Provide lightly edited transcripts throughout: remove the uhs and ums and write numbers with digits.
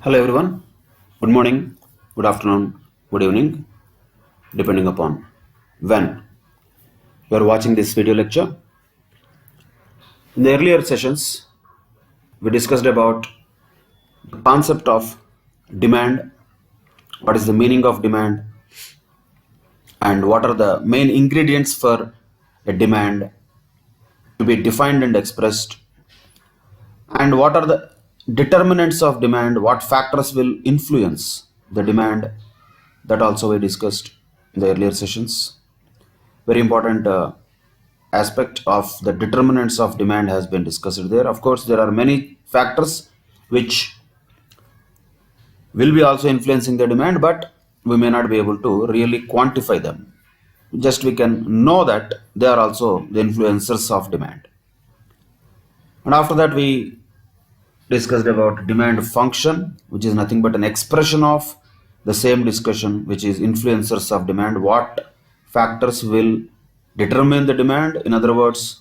Hello everyone. Good morning, good afternoon, good evening, depending upon when you are watching this video lecture. In the earlier sessions, we discussed about the concept of demand, what is the meaning of demand, and what are the main ingredients for a demand to be defined and expressed, and what are the determinants of demand, what factors will influence the demand. That also we discussed in the earlier sessions. Very important aspect of the determinants of demand has been discussed there. Of course, there are many factors which will be also influencing the demand, but we may not be able to really quantify them. Just we can know that they are also the influencers of demand. And after that, we discussed about demand function, which is nothing but an expression of the same discussion, which is influencers of demand. What factors will determine the demand? In other words,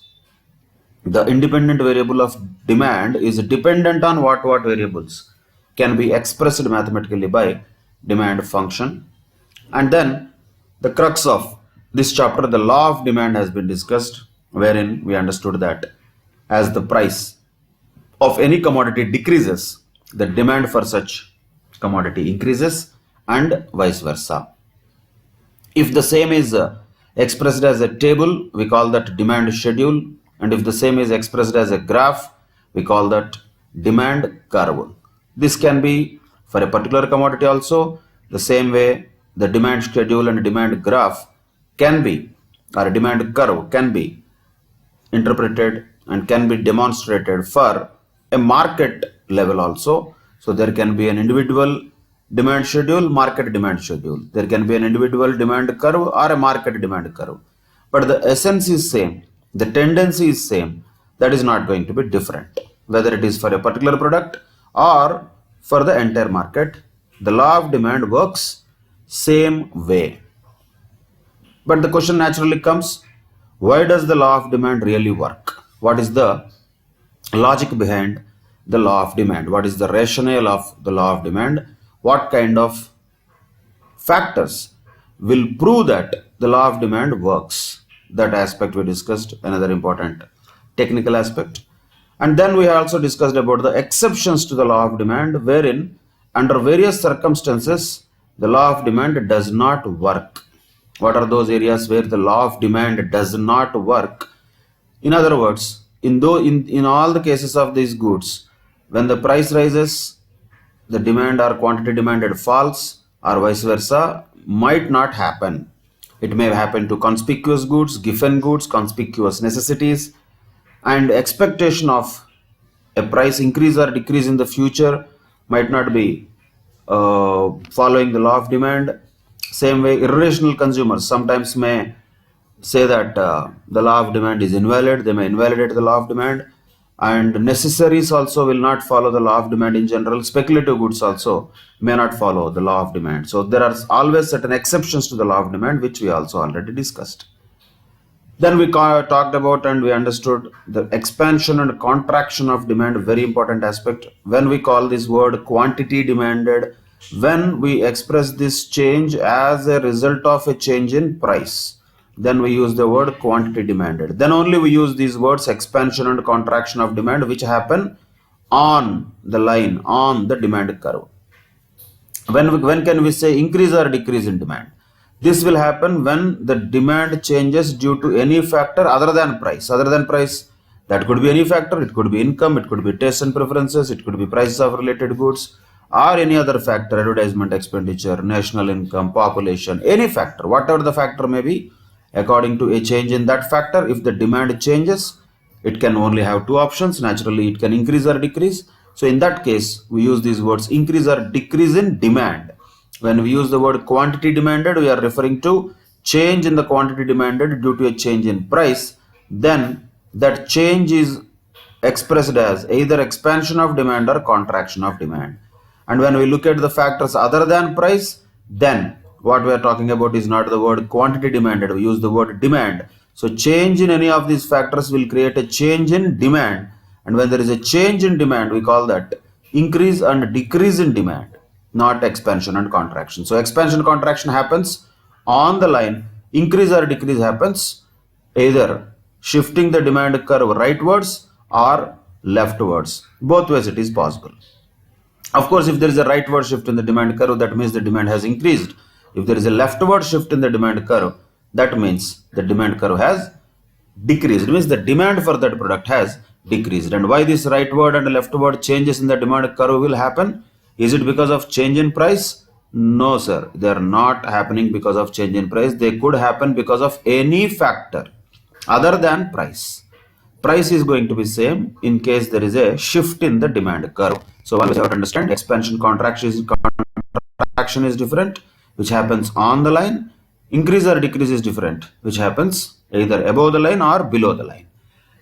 the independent variable of demand is dependent on what variables can be expressed mathematically by demand function. And then the crux of this chapter, the law of demand, has been discussed, wherein we understood that as the price of any commodity decreases, the demand for such commodity increases, and vice versa. If the same is expressed as a table, we call that demand schedule, and if the same is expressed as a graph, we call that demand curve. This can be for a particular commodity also. The same way the demand schedule and demand graph can be, or a demand curve can be interpreted and can be demonstrated for a market level also. So there can be an individual demand schedule, market demand schedule. There can be an individual demand curve or a market demand curve. But the essence is same, the tendency is same. That is not going to be different, whether it is for a particular product or for the entire market. The law of demand works same way. But the question naturally comes, why does the law of demand really work? What is the logic behind the law of demand? What is the rationale of the law of demand? What kind of factors will prove that the law of demand works? That aspect we discussed, another important technical aspect. And then we also discussed about the exceptions to the law of demand, wherein under various circumstances the law of demand does not work. What are those areas where the law of demand does not work? In other words, in all the cases of these goods, when the price rises, the demand or quantity demanded falls, or vice versa, might not happen. It may happen to conspicuous goods, given goods, conspicuous necessities, and expectation of a price increase or decrease in the future might not be following the law of demand. Same way, irrational consumers sometimes may say that the law of demand is invalid. They may invalidate the law of demand. And necessaries also will not follow the law of demand in general. Speculative goods also may not follow the law of demand. So there are always certain exceptions to the law of demand, which we also already discussed. Then we talked about and we understood the expansion and contraction of demand, very important aspect. When we call this word quantity demanded, when we express this change as a result of a change in price, then we use the word quantity demanded. Then only we use these words expansion and contraction of demand, which happen on the line, on the demand curve. When can we say increase or decrease in demand? This will happen when the demand changes due to any factor other than price. Other than price, that could be any factor. It could be income, it could be taste and preferences, it could be prices of related goods, or any other factor, advertisement expenditure, national income, population, any factor, whatever the factor may be. According to a change in that factor, if the demand changes, it can only have two options. Naturally, it can increase or decrease. So in that case, we use these words increase or decrease in demand. When we use the word quantity demanded, we are referring to change in the quantity demanded due to a change in price. Then that change is expressed as either expansion of demand or contraction of demand. And when we look at the factors other than price, then what we are talking about is not the word quantity demanded, we use the word demand. So change in any of these factors will create a change in demand, and when there is a change in demand, we call that increase and decrease in demand, not expansion and contraction. So expansion contraction happens on the line, increase or decrease happens either shifting the demand curve rightwards or leftwards. Both ways it is possible. Of course, if there is a rightward shift in the demand curve, that means the demand has increased. If there is a leftward shift in the demand curve, that means the demand curve has decreased. It means the demand for that product has decreased. And why this rightward and leftward changes in the demand curve will happen? Is it because of change in price? No, sir. They are not happening because of change in price. They could happen because of any factor other than price. Price is going to be same in case there is a shift in the demand curve. So always have to understand expansion contraction is different, which happens on the line. Increase or decrease is different, which happens either above the line or below the line.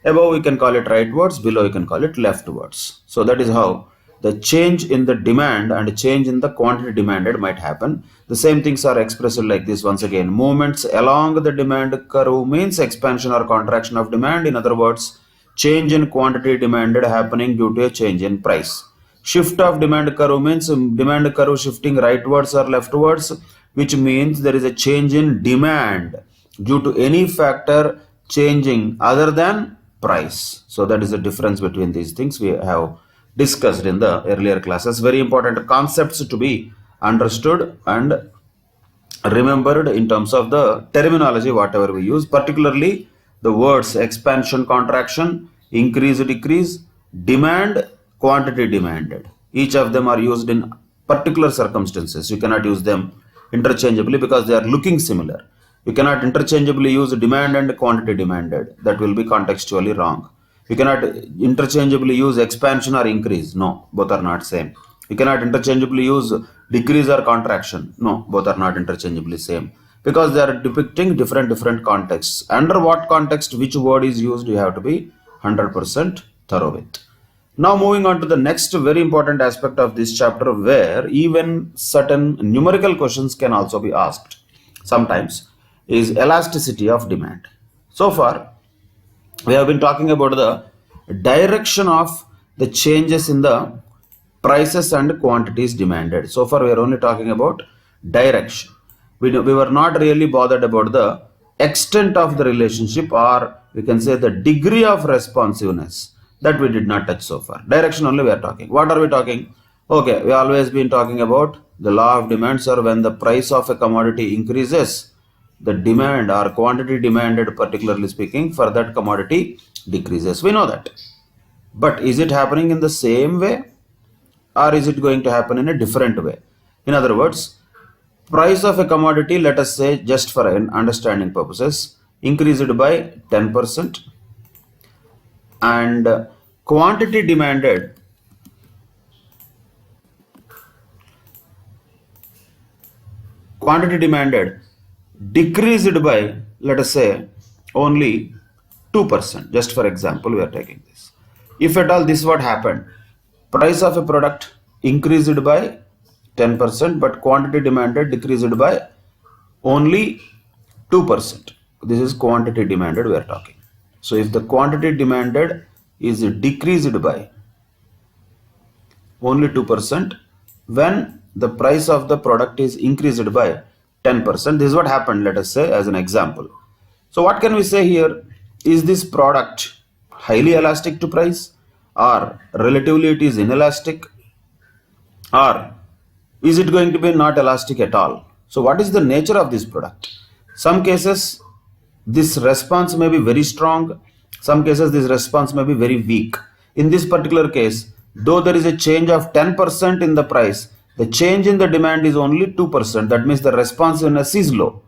Above we can call it rightwards, below we can call it leftwards. So that is how the change in the demand and change in the quantity demanded might happen. The same things are expressed like this once again. Movements along the demand curve means expansion or contraction of demand. In other words, change in quantity demanded happening due to a change in price. Shift of demand curve means demand curve shifting rightwards or leftwards, which means there is a change in demand due to any factor changing other than price. So that is the difference between these things we have discussed in the earlier classes. Very important concepts to be understood and remembered in terms of the terminology whatever we use, particularly the words expansion contraction, increase decrease, demand quantity demanded. Each of them are used in particular circumstances. You cannot use them interchangeably because they are looking similar. You cannot interchangeably use demand and quantity demanded. That will be contextually wrong. You cannot interchangeably use expansion or increase. No, both are not same. You cannot interchangeably use decrease or contraction. No, both are not interchangeably same. Because they are depicting different contexts. Under what context which word is used, you have to be 100% thorough with. Now moving on to the next very important aspect of this chapter, where even certain numerical questions can also be asked sometimes, is elasticity of demand. So far, we have been talking about the direction of the changes in the prices and quantities demanded. So far, we are only talking about direction. We were not really bothered about the extent of the relationship, or we can say the degree of responsiveness. That we did not touch so far. Direction only we are talking. What are we talking? Okay, we always been talking about the law of demand, sir. When the price of a commodity increases, the demand or quantity demanded, particularly speaking, for that commodity decreases. We know that. But is it happening in the same way, or is it going to happen in a different way? In other words, price of a commodity, let us say, just for understanding purposes, increased by 10%, and quantity demanded decreased by, let us say, only 2%. Just for example, we are taking this. If at all this what happened, price of a product increased by 10%, but quantity demanded decreased by only 2%. This is quantity demanded we are talking. So if the quantity demanded is decreased by only 2%, when the price of the product is increased by 10%, this is what happened, let us say, as an example. So what can we say here? Is this product highly elastic to price, or relatively it is inelastic, or is it going to be not elastic at all? So what is the nature of this product? Some cases this response may be very strong. Some cases this response may be very weak. In this particular case, though there is a change of 10% in the price, the change in the demand is only 2%. That means the responsiveness is low.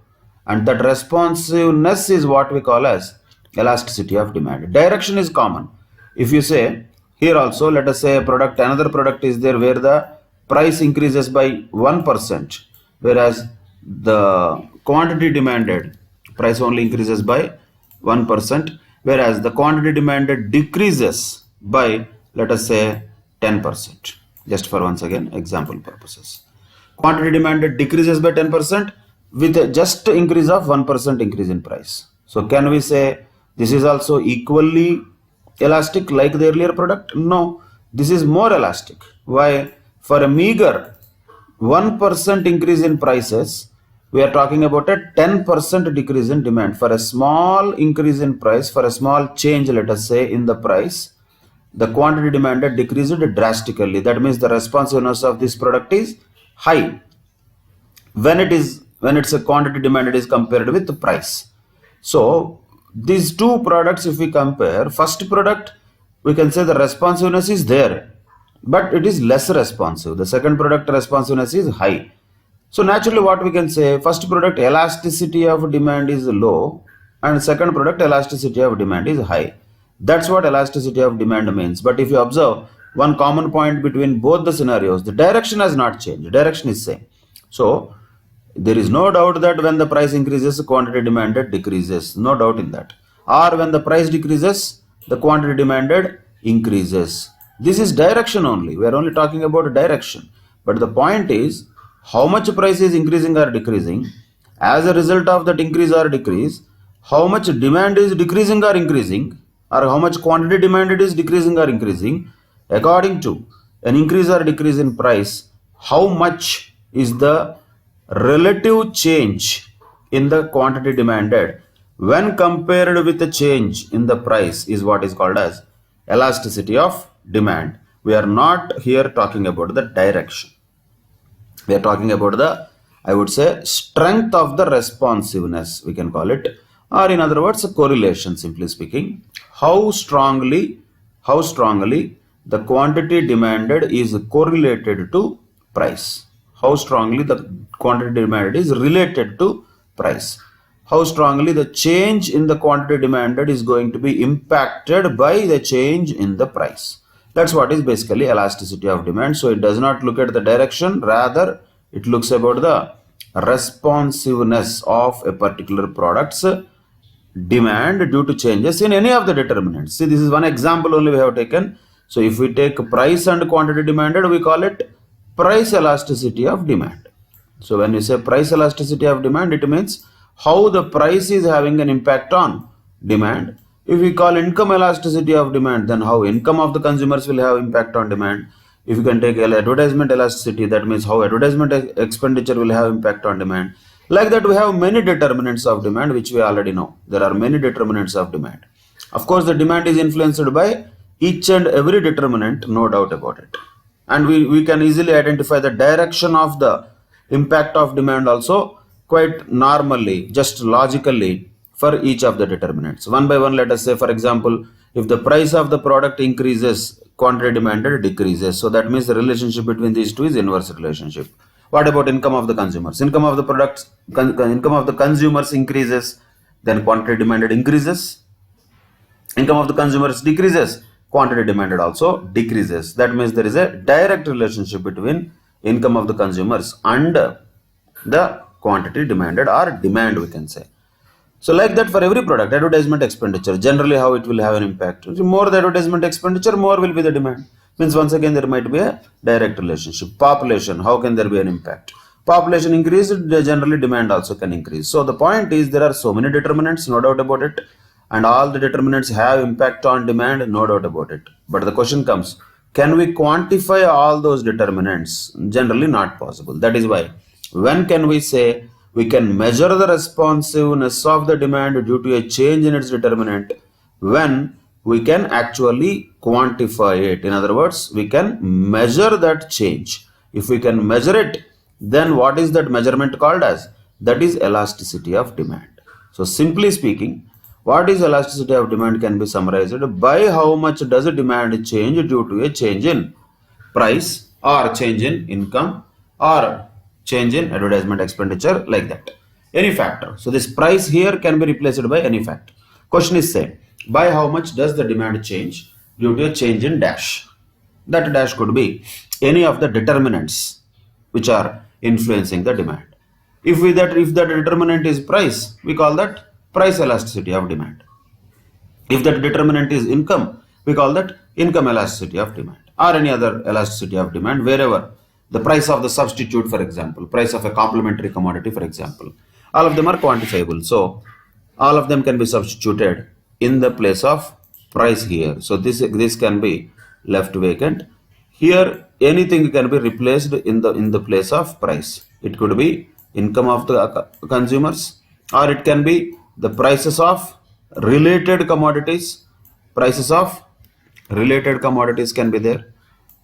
And that responsiveness is what we call as elasticity of demand. Direction is common. If you say, here also, let us say another product is there where the price increases by 1%, whereas the quantity demanded price only increases by 1%, whereas the quantity demanded decreases by, let us say, 10%. Just for once again example purposes. Quantity demanded decreases by 10% with just increase of 1% increase in price. So can we say this is also equally elastic like the earlier product? No, this is more elastic. Why? For a meager 1% increase in prices, we are talking about a 10% decrease in demand. For a small increase in price, for a small change, let us say, in the price, the quantity demanded decreased drastically. That means the responsiveness of this product is high when it's a quantity demanded is compared with the price. So these two products, if we compare, first product, we can say the responsiveness is there, but it is less responsive. The second product responsiveness is high. So naturally what we can say, first product elasticity of demand is low and second product elasticity of demand is high. That's what elasticity of demand means. But if you observe one common point between both the scenarios, the direction has not changed. The direction is same. So there is no doubt that when the price increases, quantity demanded decreases. No doubt in that. Or when the price decreases, the quantity demanded increases. This is direction only. We are only talking about direction. But the point is, how much price is increasing or decreasing, as a result of that increase or decrease, how much demand is decreasing or increasing, or how much quantity demanded is decreasing or increasing, according to an increase or decrease in price, how much is the relative change in the quantity demanded when compared with the change in the price is what is called as elasticity of demand. We are not here talking about the direction. We are talking about the, I would say, strength of the responsiveness, we can call it, or in other words, a correlation, simply speaking. How strongly the quantity demanded is correlated to price. How strongly the quantity demanded is related to price. How strongly the change in the quantity demanded is going to be impacted by the change in the price. That's what is basically elasticity of demand. So it does not look at the direction, rather it looks about the responsiveness of a particular product's demand due to changes in any of the determinants. See, this is one example only we have taken. So if we take price and quantity demanded, we call it price elasticity of demand. So when we say price elasticity of demand, it means how the price is having an impact on demand. If we call income elasticity of demand, then how income of the consumers will have impact on demand. If you can take advertisement elasticity, that means how advertisement expenditure will have impact on demand. Like that, we have many determinants of demand, which we already know. There are many determinants of demand. Of course, the demand is influenced by each and every determinant, no doubt about it. And we can easily identify the direction of the impact of demand also quite normally, just logically, for each of the determinants. One by one, let us say, for example, if the price of the product increases, quantity demanded decreases. So that means the relationship between these two is inverse relationship. What about income of the consumers? Income of the products, income of the consumers increases, then quantity demanded increases. Income of the consumers decreases, quantity demanded also decreases. That means there is a direct relationship between income of the consumers and the quantity demanded, or demand, we can say. So like that, for every product, advertisement expenditure, generally how it will have an impact. More the advertisement expenditure, more will be the demand. Means once again there might be a direct relationship. Population, how can there be an impact? Population increase, generally demand also can increase. So the point is, there are so many determinants, no doubt about it, and all the determinants have impact on demand, no doubt about it. But the question comes, can we quantify all those determinants? Generally not possible. That is why, when can we say we can measure the responsiveness of the demand due to a change in its determinant? When we can actually quantify it. In other words, we can measure that change. If we can measure it, then what is that measurement called as? That is elasticity of demand. So simply speaking, what is elasticity of demand can be summarized by how much does a demand change due to a change in price, or change in income, or change in advertisement expenditure, like that. Any factor. So this price here can be replaced by any factor. Question is same. By how much does the demand change due to a change in dash? That dash could be any of the determinants which are influencing the demand. If the determinant is price, we call that price elasticity of demand. If that determinant is income, we call that income elasticity of demand, or any other elasticity of demand, wherever the price of the substitute, for example, price of a complementary commodity, for example, all of them are quantifiable. So all of them can be substituted in the place of price here. So this can be left vacant Here anything can be replaced in the place of price. It could be income of the consumers, or it can be the prices of related commodities. Prices of related commodities can be there,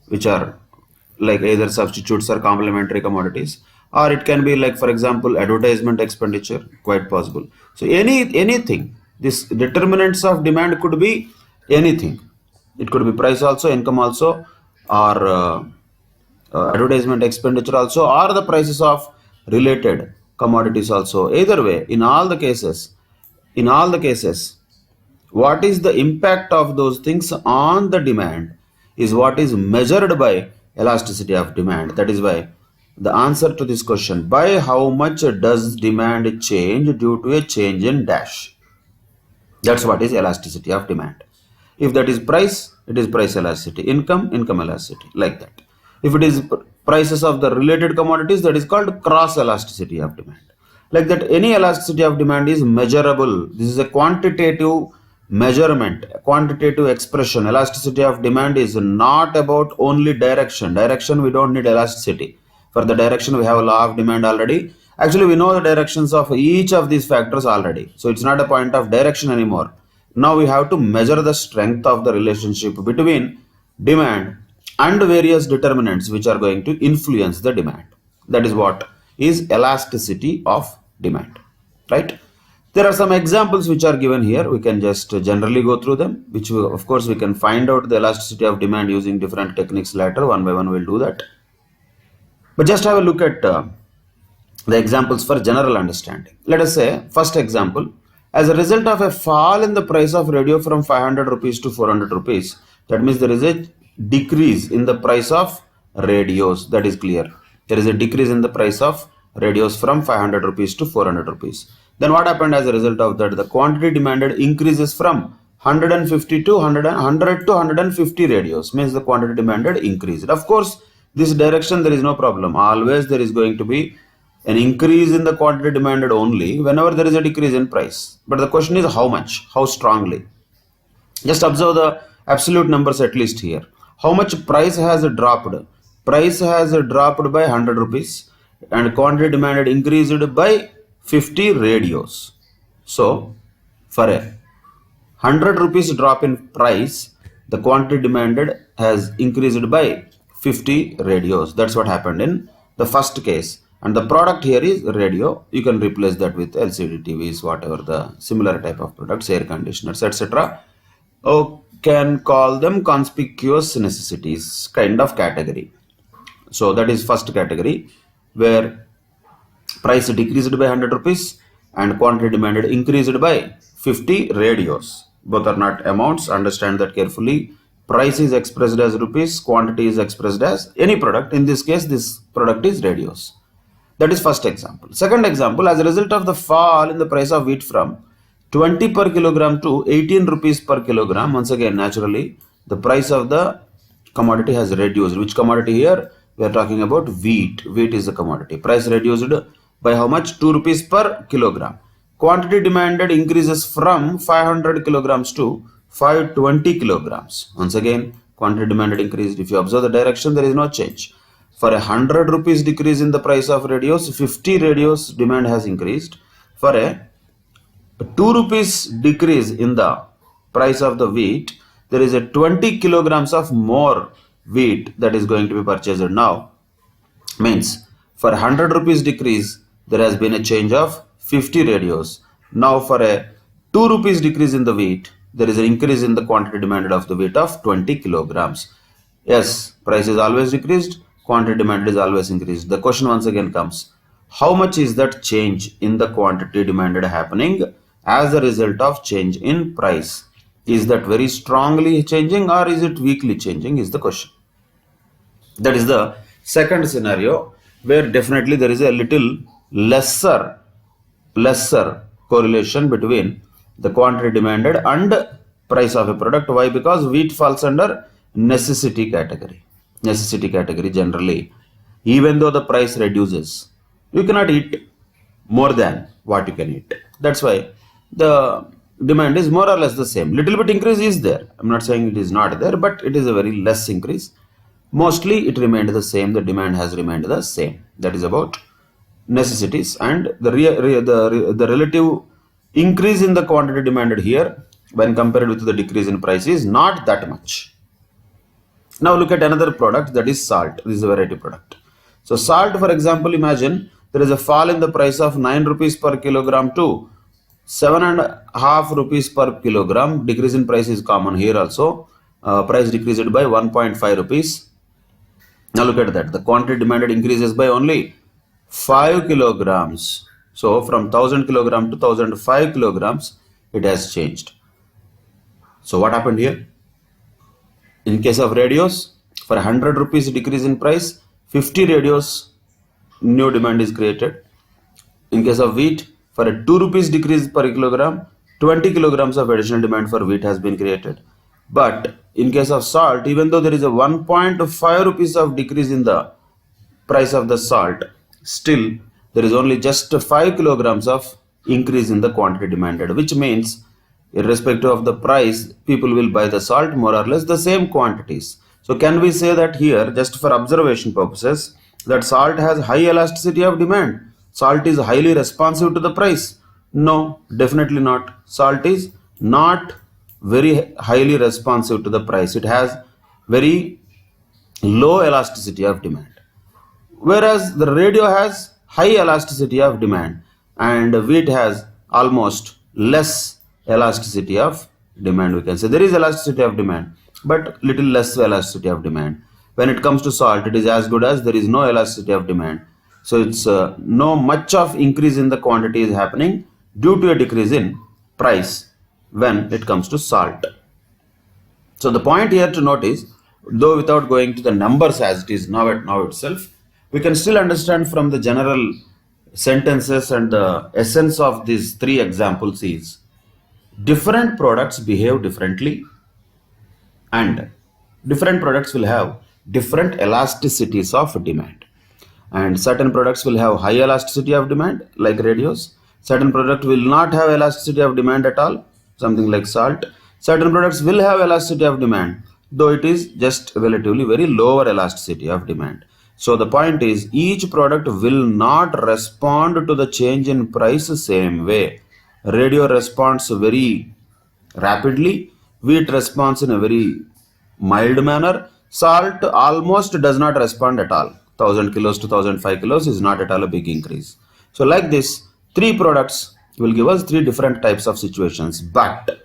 which are like either substitutes or complementary commodities, or it can be like, for example, advertisement expenditure, quite possible. So anything, this determinants of demand could be anything. It could be price also, income also, or advertisement expenditure also, or the prices of related commodities also. Either way, in all the cases, what is the impact of those things on the demand is what is measured by elasticity of demand. That is why the answer to this question, by how much does demand change due to a change in dash, that's what is elasticity of demand. If that is price, it is price elasticity. Income, income elasticity, like that. If it is prices of the related commodities, that is called cross elasticity of demand. Like that, any elasticity of demand is measurable. This is a quantitative measurement, a quantitative expression. Elasticity of demand is not about only direction. Direction, we don't need elasticity. For the direction, we have a law of demand already. Actually, we know the directions of each of these factors already. So it's not a point of direction anymore. Now we have to measure the strength of the relationship between demand and various determinants which are going to influence the demand. That is what is elasticity of demand, right? There are some examples which are given here. We can just generally go through them, which of course we can find out the elasticity of demand using different techniques later. One by one we'll do that. But just have a look at the examples for general understanding. Let us say, first example, as a result of a fall in the price of radio from 500 rupees to 400 rupees, that means there is a decrease in the price of radios. That is clear. There is a decrease in the price of radios from 500 rupees to 400 rupees. Then what happened as a result of that? The quantity demanded increases from 150 to 100 to 150 radios, means the quantity demanded increased. Of course, this direction there is no problem. Always there is going to be an increase in the quantity demanded only whenever there is a decrease in price. But the question is how much, how strongly. Just observe the absolute numbers at least here. How much price has dropped? Price has dropped by 100 rupees and quantity demanded increased by 50 radios. So for a 100 rupees drop in price, the quantity demanded has increased by 50 radios. That's what happened in the first case. And the product here is radio. You can replace that with LCD TVs, whatever the similar type of products, air conditioners, etc. Oh, can call them conspicuous necessities kind of category. So that is first category, where price decreased by 100 rupees and quantity demanded increased by 50 radios. Both are not amounts. Understand that carefully. Price is expressed as rupees, quantity is expressed as any product. In this case, this product is radios. That is first example. Second example, as a result of the fall in the price of wheat from 20 per kilogram to 18 rupees per kilogram, once again, naturally, the price of the commodity has reduced. Which commodity here? We are talking about wheat. Wheat is the commodity. Price reduced by how much? 2 rupees per kilogram. Quantity demanded increases from 500 kilograms to 520 kilograms. Once again, quantity demanded increased. If you observe the direction, there is no change. For a 100 rupees decrease in the price of radios, 50 radios demand has increased. For a 2 rupees decrease in the price of the wheat, there is a 20 kilograms of more wheat that is going to be purchased now. Means for 100 rupees decrease, there has been a change of 50 radios. Now for a 2 rupees decrease in the wheat, there is an increase in the quantity demanded of the wheat of 20 kilograms. Yes, price is always decreased, quantity demanded is always increased. The question once again comes, how much is that change in the quantity demanded happening as a result of change in price? Is that very strongly changing or is it weakly changing is the question. That is the second scenario, where definitely there is a little lesser correlation between the quantity demanded and price of a product. Why? Because wheat falls under necessity category. Necessity category generally, even though the price reduces, you cannot eat more than what you can eat. That's why the demand is more or less the same. Little bit increase is there. I'm not saying it is not there, but it is a very less increase. mostly it remained the same. The demand has remained the same. That is about necessities, and the relative increase in the quantity demanded here when compared with the decrease in price is not that much. Now look at another product, that is salt. This is a variety product. So salt, for example, imagine there is a fall in the price of 9 rupees per kilogram to 7.5 rupees per kilogram. Decrease in price is common here also. Price decreased by 1.5 rupees. Now look at that. The quantity demanded increases by only 5 kilograms. So from 1000 kilogram to 1005 kilograms, it has changed. So what happened here? In case of radios, for 100 rupees decrease in price, 50 radios new demand is created. In case of wheat, for a 2 rupees decrease per kilogram, 20 kilograms of additional demand for wheat has been created. But in case of salt, even though there is a 1.5 rupees of decrease in the price of the salt, still there is only just 5 kilograms of increase in the quantity demanded, which means irrespective of the price, people will buy the salt more or less the same quantities. So can we say that here, just for observation purposes, that salt has high elasticity of demand? Salt is highly responsive to the price? No, definitely not. Salt is not very highly responsive to the price. It has very low elasticity of demand. Whereas the radio has high elasticity of demand and wheat has almost less elasticity of demand. We can say there is elasticity of demand but little less elasticity of demand. When it comes to salt, it is as good as there is no elasticity of demand. So it's no much of increase in the quantity is happening due to a decrease in price when it comes to salt. So the point here to note is, though without going to the numbers as it is now itself, we can still understand from the general sentences and the essence of these three examples is different products behave differently and different products will have different elasticities of demand. And certain products will have high elasticity of demand like radios. Certain product will not have elasticity of demand at all, something like salt. Certain products will have elasticity of demand, though it is just relatively very lower elasticity of demand. So the point is, each product will not respond to the change in price same way. Radio responds very rapidly, wheat responds in a very mild manner, salt almost does not respond at all. 1000 kilos to 1005 kilos is not at all a big increase. So like this, three products will give us three different types of situations. But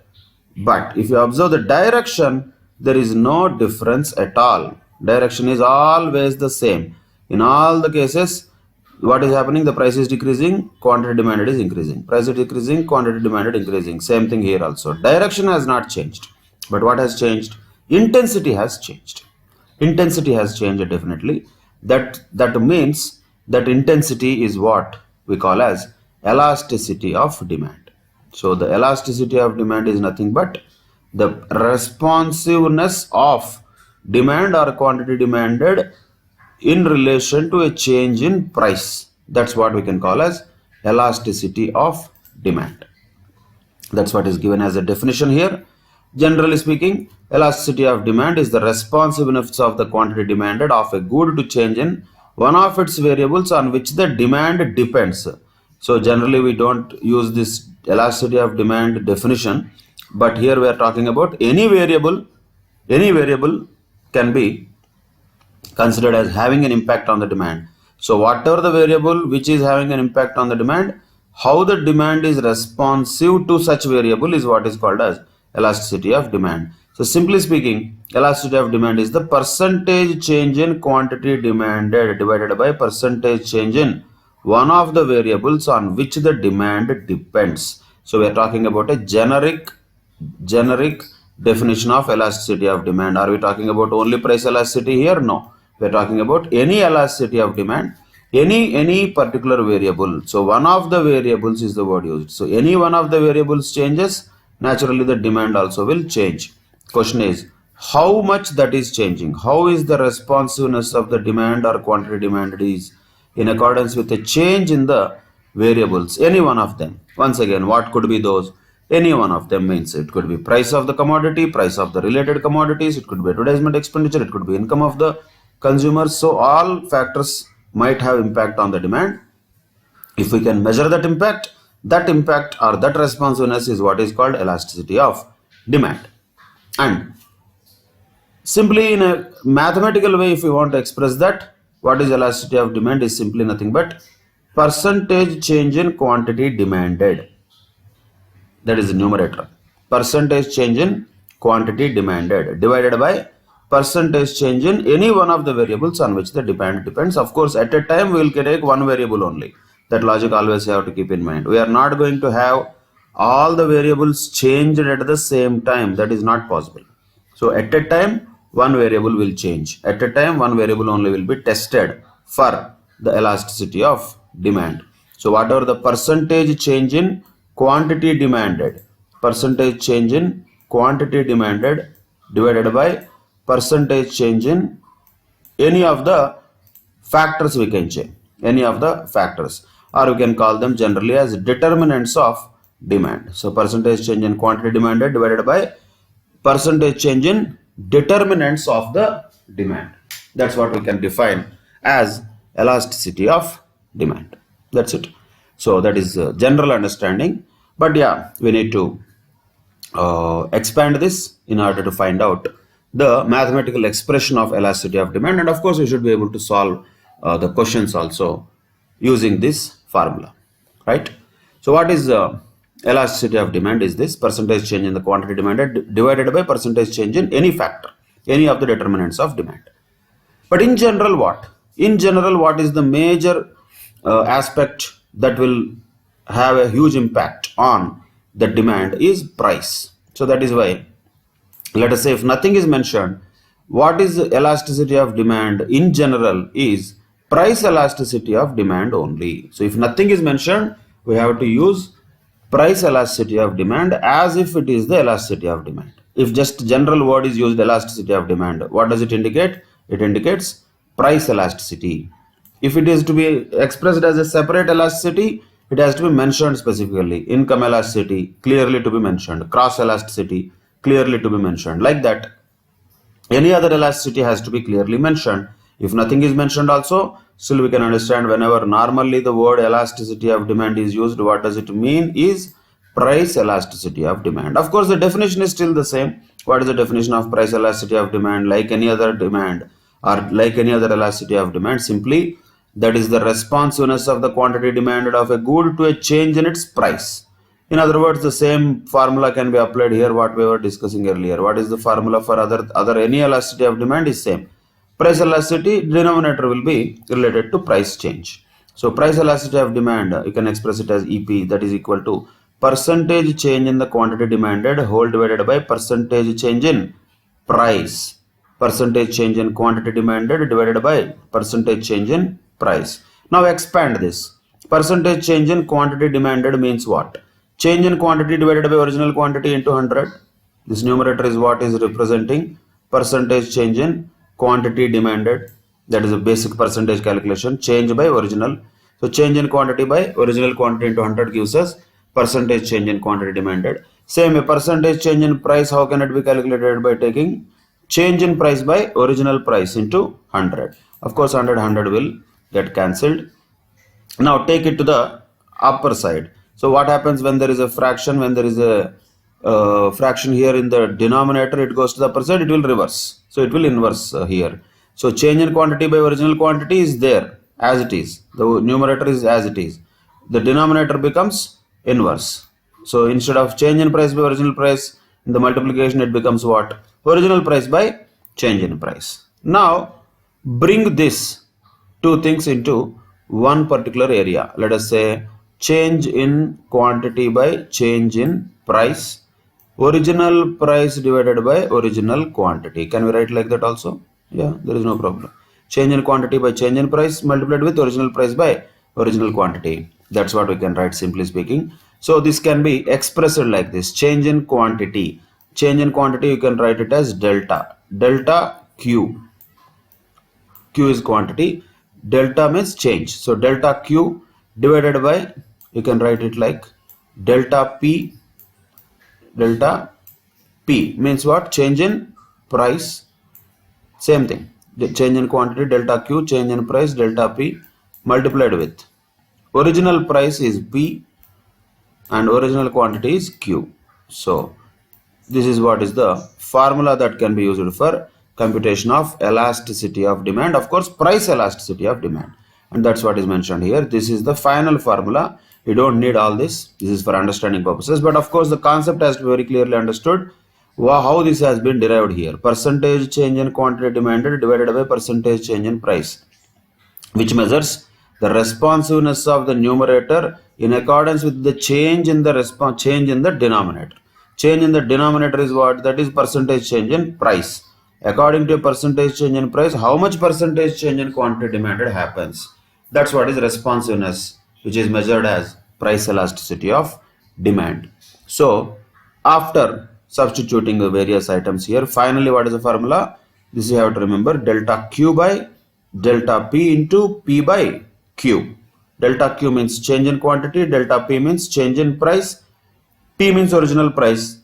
if you observe the direction, there is no difference at all. Direction is always the same. In all the cases, what is happening? The price is decreasing, quantity demanded is increasing. Price is decreasing, quantity demanded increasing. Same thing here also. Direction has not changed. But what has changed? Intensity has changed. Intensity has changed definitely. That means that intensity is what we call as elasticity of demand. So the elasticity of demand is nothing but the responsiveness of demand or quantity demanded in relation to a change in price. That's what we can call as elasticity of demand. That's what is given as a definition here. Generally speaking, elasticity of demand is the responsiveness of the quantity demanded of a good to change in one of its variables on which the demand depends. So generally we don't use this elasticity of demand definition, but here we are talking about any variable can be considered as having an impact on the demand. So whatever the variable which is having an impact on the demand, how the demand is responsive to such variable is what is called as elasticity of demand. So simply speaking, elasticity of demand is the percentage change in quantity demanded divided by percentage change in one of the variables on which the demand depends. So we are talking about a generic definition of elasticity of demand. Are we talking about only price elasticity here? No. We are talking about any elasticity of demand, any particular variable. So one of the variables is the word used. So any one of the variables changes, naturally the demand also will change. Question is, how much that is changing? How is the responsiveness of the demand or quantity demanded is in accordance with a change in the variables, any one of them. Once again, what could be those? Any one of them means it could be price of the commodity, price of the related commodities, it could be advertisement expenditure, it could be income of the consumers. So all factors might have impact on the demand. If we can measure that impact or that responsiveness is what is called elasticity of demand. And simply in a mathematical way, if we want to express that, what is elasticity of demand is simply nothing but percentage change in quantity demanded. That is the numerator. Percentage change in quantity demanded divided by percentage change in any one of the variables on which the demand depends. Of course, at a time we will take one variable only. That logic always you have to keep in mind. We are not going to have all the variables changed at the same time. That is not possible. So at a time, one variable will change. At a time, one variable only will be tested for the elasticity of demand. So whatever the percentage change in quantity demanded, percentage change in quantity demanded divided by percentage change in any of the factors, we can change any of the factors, or we can call them generally as determinants of demand. So percentage change in quantity demanded divided by percentage change in determinants of the demand. That's what we can define as elasticity of demand. That's it. So that is general understanding, but yeah, we need to expand this in order to find out the mathematical expression of elasticity of demand, and of course we should be able to solve the questions also using this formula, right? So what is elasticity of demand is this percentage change in the quantity demanded divided by percentage change in any factor, any of the determinants of demand. But in general, what is the major aspect that will have a huge impact on the demand is price. So that is why, let us say, if nothing is mentioned, what is the elasticity of demand in general is price elasticity of demand only. So if nothing is mentioned, we have to use price elasticity of demand as if it is the elasticity of demand. If just general word is used, elasticity of demand, what does it indicate? It indicates price elasticity. If it is to be expressed as a separate elasticity, it has to be mentioned specifically. Income elasticity clearly to be mentioned, cross elasticity clearly to be mentioned, like that. Any other elasticity has to be clearly mentioned. If nothing is mentioned also, still we can understand whenever normally the word elasticity of demand is used, what does it mean is price elasticity of demand. Of course, the definition is still the same. What is the definition of price elasticity of demand? Like any other demand or like any other elasticity of demand, simply that is the responsiveness of the quantity demanded of a good to a change in its price. In other words, the same formula can be applied here what we were discussing earlier. What is the formula for other any elasticity of demand is same. Price elasticity denominator will be related to price change. So price elasticity of demand, you can express it as EP, that is equal to percentage change in the quantity demanded whole divided by percentage change in price. Percentage change in quantity demanded divided by percentage change in price. Now expand this. Percentage change in quantity demanded means what? Change in quantity divided by original quantity into 100. This numerator is what is representing percentage change in quantity demanded. That is a basic percentage calculation. Change by original. So change in quantity by original quantity into 100 gives us percentage change in quantity demanded. Same, a percentage change in price, how can it be calculated? By taking change in price by original price into 100. Of course 100 will get cancelled. Now take it to the upper side. So what happens when there is a fraction? When there is a fraction here in the denominator, it goes to the upper side, it will reverse. So it will inverse here. So change in quantity by original quantity is there as it is. The numerator is as it is. The denominator becomes inverse. So instead of change in price by original price, in the multiplication it becomes what? Original price by change in price. Now bring this two things into one particular area. Let us say change in quantity by change in price, original price divided by original quantity. Can we write like that also? Yeah, there is no problem. Change in quantity by change in price multiplied with original price by original quantity. That's what we can write, simply speaking. So this can be expressed like this. Change in quantity. Change in quantity, you can write it as delta. Delta Q. Q is quantity. Delta means change. So delta Q divided by, you can write it like delta P. Delta P means what? Change in price. Same thing. The change in quantity delta Q, change in price delta P multiplied with original price is P and original quantity is Q. So this is what is the formula that can be used for computation of elasticity of demand, of course price elasticity of demand, and that's what is mentioned here. This is the final formula. You don't need all this. This is for understanding purposes, but of course the concept has to be very clearly understood. How this has been derived here: percentage change in quantity demanded divided by percentage change in price, which measures the responsiveness of the numerator in accordance with the change in the denominator. Change in the denominator is what? That is percentage change in price. According to a percentage change in price, how much percentage change in quantity demanded happens? That's what is responsiveness, which is measured as price elasticity of demand. So after substituting the various items here, finally what is the formula? This you have to remember: delta Q by delta P into P by Q. Delta Q means change in quantity, delta P means change in price, P means original price,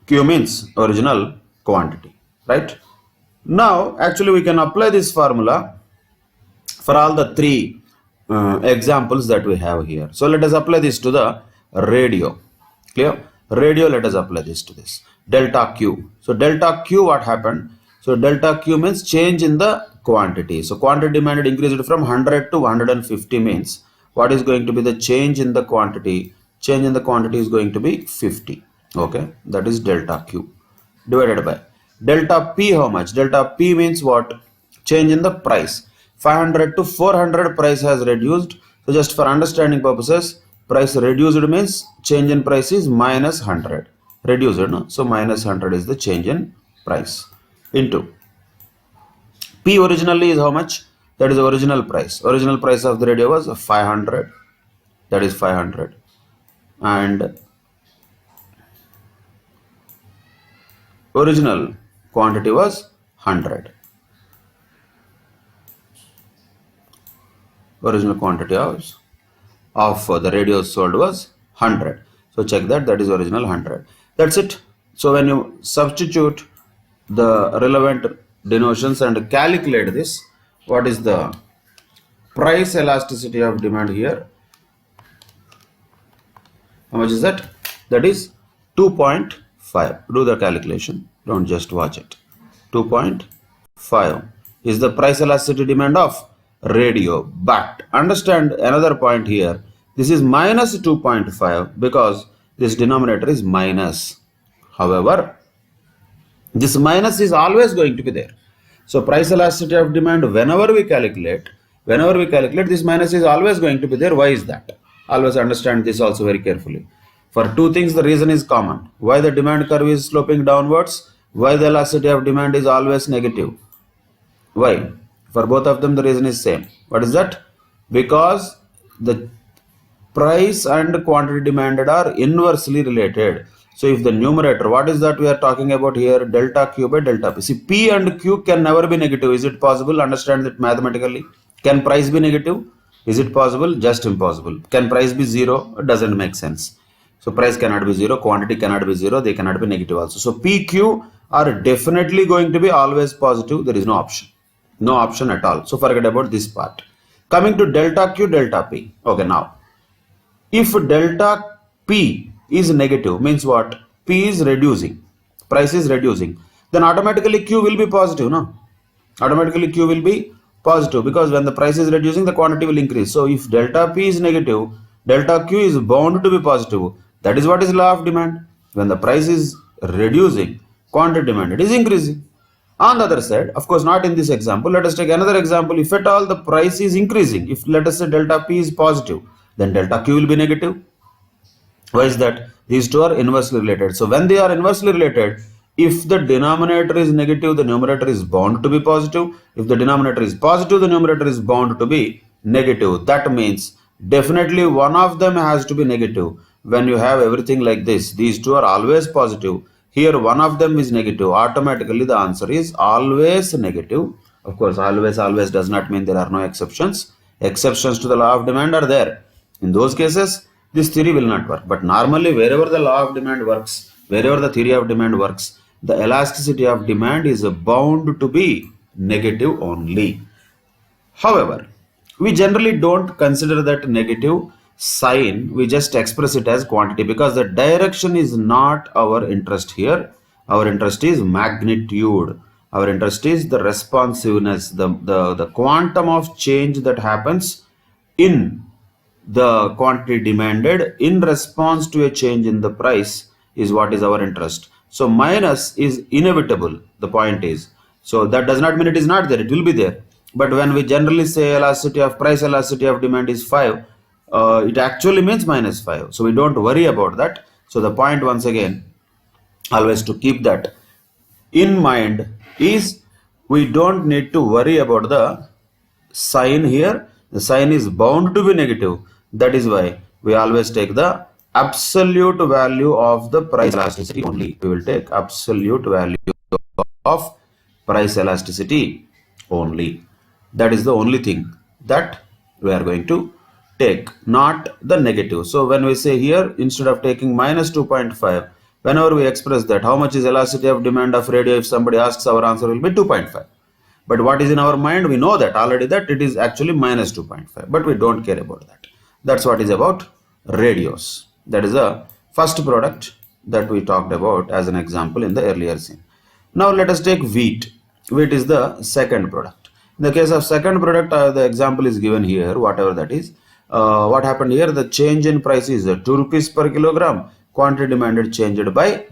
Q means original quantity, right? Now actually we can apply this formula for all the three examples that we have here. So let us apply this to the radio. Clear? Radio, let us apply this to this. Delta Q. So delta Q, what happened? So delta Q means change in the quantity. So quantity demanded increased from 100 to 150 means what is going to be the change in the quantity? Change in the quantity is going to be 50. Okay, that is delta Q divided by delta P. How much? Delta P means what? Change in the price. 500 to 400 price has reduced. So just for understanding purposes, price reduced means change in price is minus 100. Reduced, no? So minus 100 is the change in price into P. Originally is how much? That is the original price. Original price of the radio was 500. That is 500. And original quantity was 100. Original quantity of the radios sold was 100. So check that, that is original 100. That's it. So when you substitute the relevant denotions and calculate this, what is the price elasticity of demand here? How much is that? That is 2.5. Do the calculation. Don't just watch it. 2.5 is the price elasticity demand of radio. But understand another point here. This is minus 2.5 because this denominator is minus. However, this minus is always going to be there. So price elasticity of demand, whenever we calculate, this minus is always going to be there. Why is that? Always understand this also very carefully. For two things, the reason is common. Why the demand curve is sloping downwards? Why the elasticity of demand is always negative? Why? For both of them, the reason is same. What is that? Because the price and quantity demanded are inversely related. So if the numerator, what is that we are talking about here? Delta Q by delta P. See, P and Q can never be negative. Is it possible? Understand it mathematically. Can price be negative? Is it possible? Just impossible. Can price be zero? It doesn't make sense. So price cannot be zero, quantity cannot be zero, they cannot be negative also. So P, Q are definitely going to be always positive. There is no option. No option at all. So forget about this part. Coming to delta Q, delta P. Okay, now if delta P is negative, means what? P is reducing, price is reducing, then automatically Q will be positive, no? Automatically Q will be positive because when the price is reducing, the quantity will increase. So if delta P is negative, delta Q is bound to be positive. That is what is law of demand. When the price is reducing, quantity demanded is increasing. On the other side, of course not in this example, let us take another example. If at all the price is increasing, if let us say delta P is positive, then delta Q will be negative. Why is that? These two are inversely related. So when they are inversely related, if the denominator is negative, the numerator is bound to be positive. If the denominator is positive, the numerator is bound to be negative. That means definitely one of them has to be negative. When you have everything like this, these two are always positive. Here one of them is negative. Automatically the answer is always negative. Of course, always does not mean there are no exceptions. Exceptions to the law of demand are there. In those cases, this theory will not work. But normally, wherever the law of demand works, wherever the theory of demand works, the elasticity of demand is bound to be negative only. However, we generally don't consider that negative sign, we just express it as quantity because the direction is not our interest here. Our interest is magnitude. Our interest is the responsiveness, the quantum of change that happens in the quantity demanded in response to a change in the price is what is our interest. So minus is inevitable, the point is. So that does not mean it is not there, it will be there. But when we generally say price elasticity of demand is 5, it actually means minus 5. So we don't worry about that. So the point once again, always to keep that in mind is we don't need to worry about the sign here. The sign is bound to be negative. That is why we always take the absolute value of the price elasticity only. We will take absolute value of price elasticity only. That is the only thing that we are going to take, not the negative. So when we say here, instead of taking minus 2.5, whenever we express that how much is elasticity of demand of radio, if somebody asks, our answer will be 2.5. But what is in our mind, we know that already that it is actually minus 2.5, but we don't care about that. That's what is about radios. That is the first product that we talked about as an example in the earlier scene. Now let us take wheat. Wheat is the second product. In the case of second product, the example is given here, whatever that is. What happened here, the change in price is 2 rupees per kilogram, quantity demanded changed by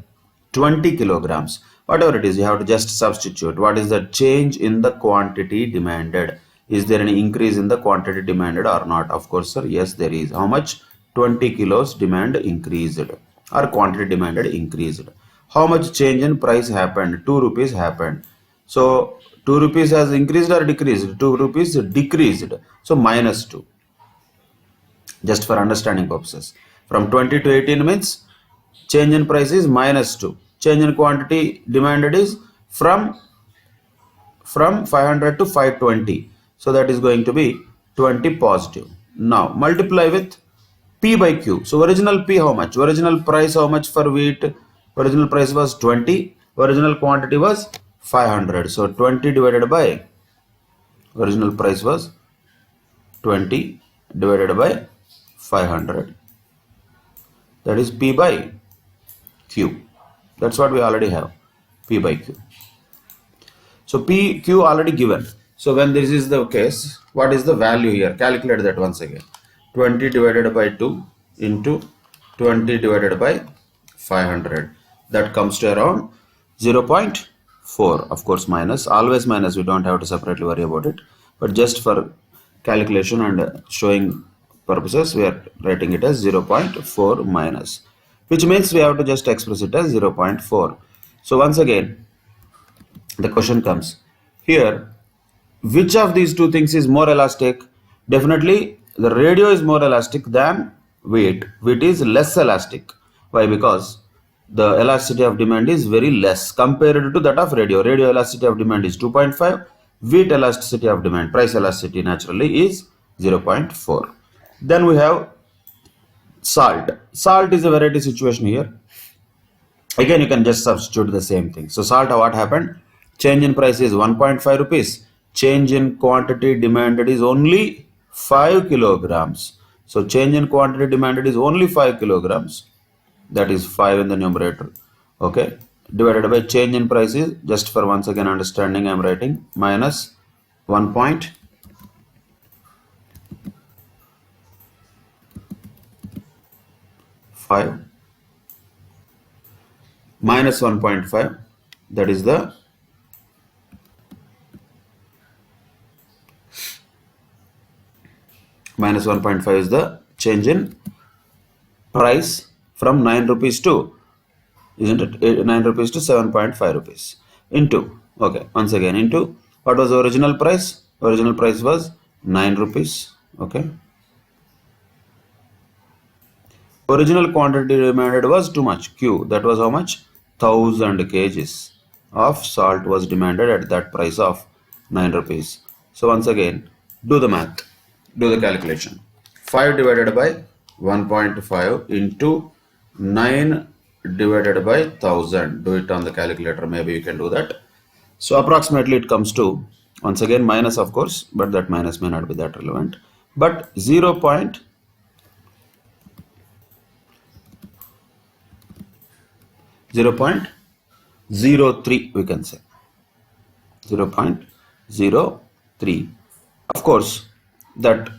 20 kilograms. Whatever it is, you have to just substitute. What is the change in the quantity demanded? Is there any increase in the quantity demanded or not? Of course, sir, yes, there is. How much? 20 kilos demand increased or quantity demanded increased. How much change in price happened? 2 rupees happened. So 2 rupees has increased or decreased? 2 rupees decreased. So minus 2. Just for understanding purposes. From 20 to 18 means change in price is minus 2. Change in quantity demanded is from 500 to 520. So that is going to be 20 positive. Now multiply with P by Q. So original P how much? Original price how much for wheat? Original price was 20. Original quantity was 500. So 20 divided by original price was 20 divided by 500. That is P by Q. That's what we already have, P by Q. So P, Q already given. So when this is the case, what is the value here? Calculate that once again. 20 divided by 2 into 20 divided by 500. That comes to around 0.4. Of course, minus. Always minus. We don't have to separately worry about it. But just for calculation and showing purposes, we are writing it as 0.4 minus, which means we have to just express it as 0.4. So once again, the question comes here, which of these two things is more elastic? Definitely the radio is more elastic than wheat. Wheat is less elastic. Why? Because the elasticity of demand is very less compared to that of radio. Radio elasticity of demand is 2.5. Wheat elasticity of demand, price elasticity naturally is 0.4. Then we have salt. Salt is a variety situation here. Again, you can just substitute the same thing. So salt, what happened? Change in price is 1.5 rupees. Change in quantity demanded is only 5 kilograms. So change in quantity demanded is only 5 kilograms. That is 5 in the numerator. Okay. Divided by change in price is, just for once again understanding, I am writing minus 1.5 minus 1.5, that is the minus 1.5 is the change in price from 9 rupees to, isn't it, 9 rupees to 7.5 rupees into, okay, once again into, what was the original price? Original price was 9 rupees, okay. Original quantity demanded was too much, Q, that was how much? 1000 kgs of salt was demanded at that price of 9 rupees. So once again, do the math, do the calculation. 5 divided by 1.5 into 9 divided by 1000. Do it on the calculator, maybe you can do that. So approximately it comes to, once again, minus of course, but that minus may not be that relevant, but 0.03 we can say. 0.03. Of course, that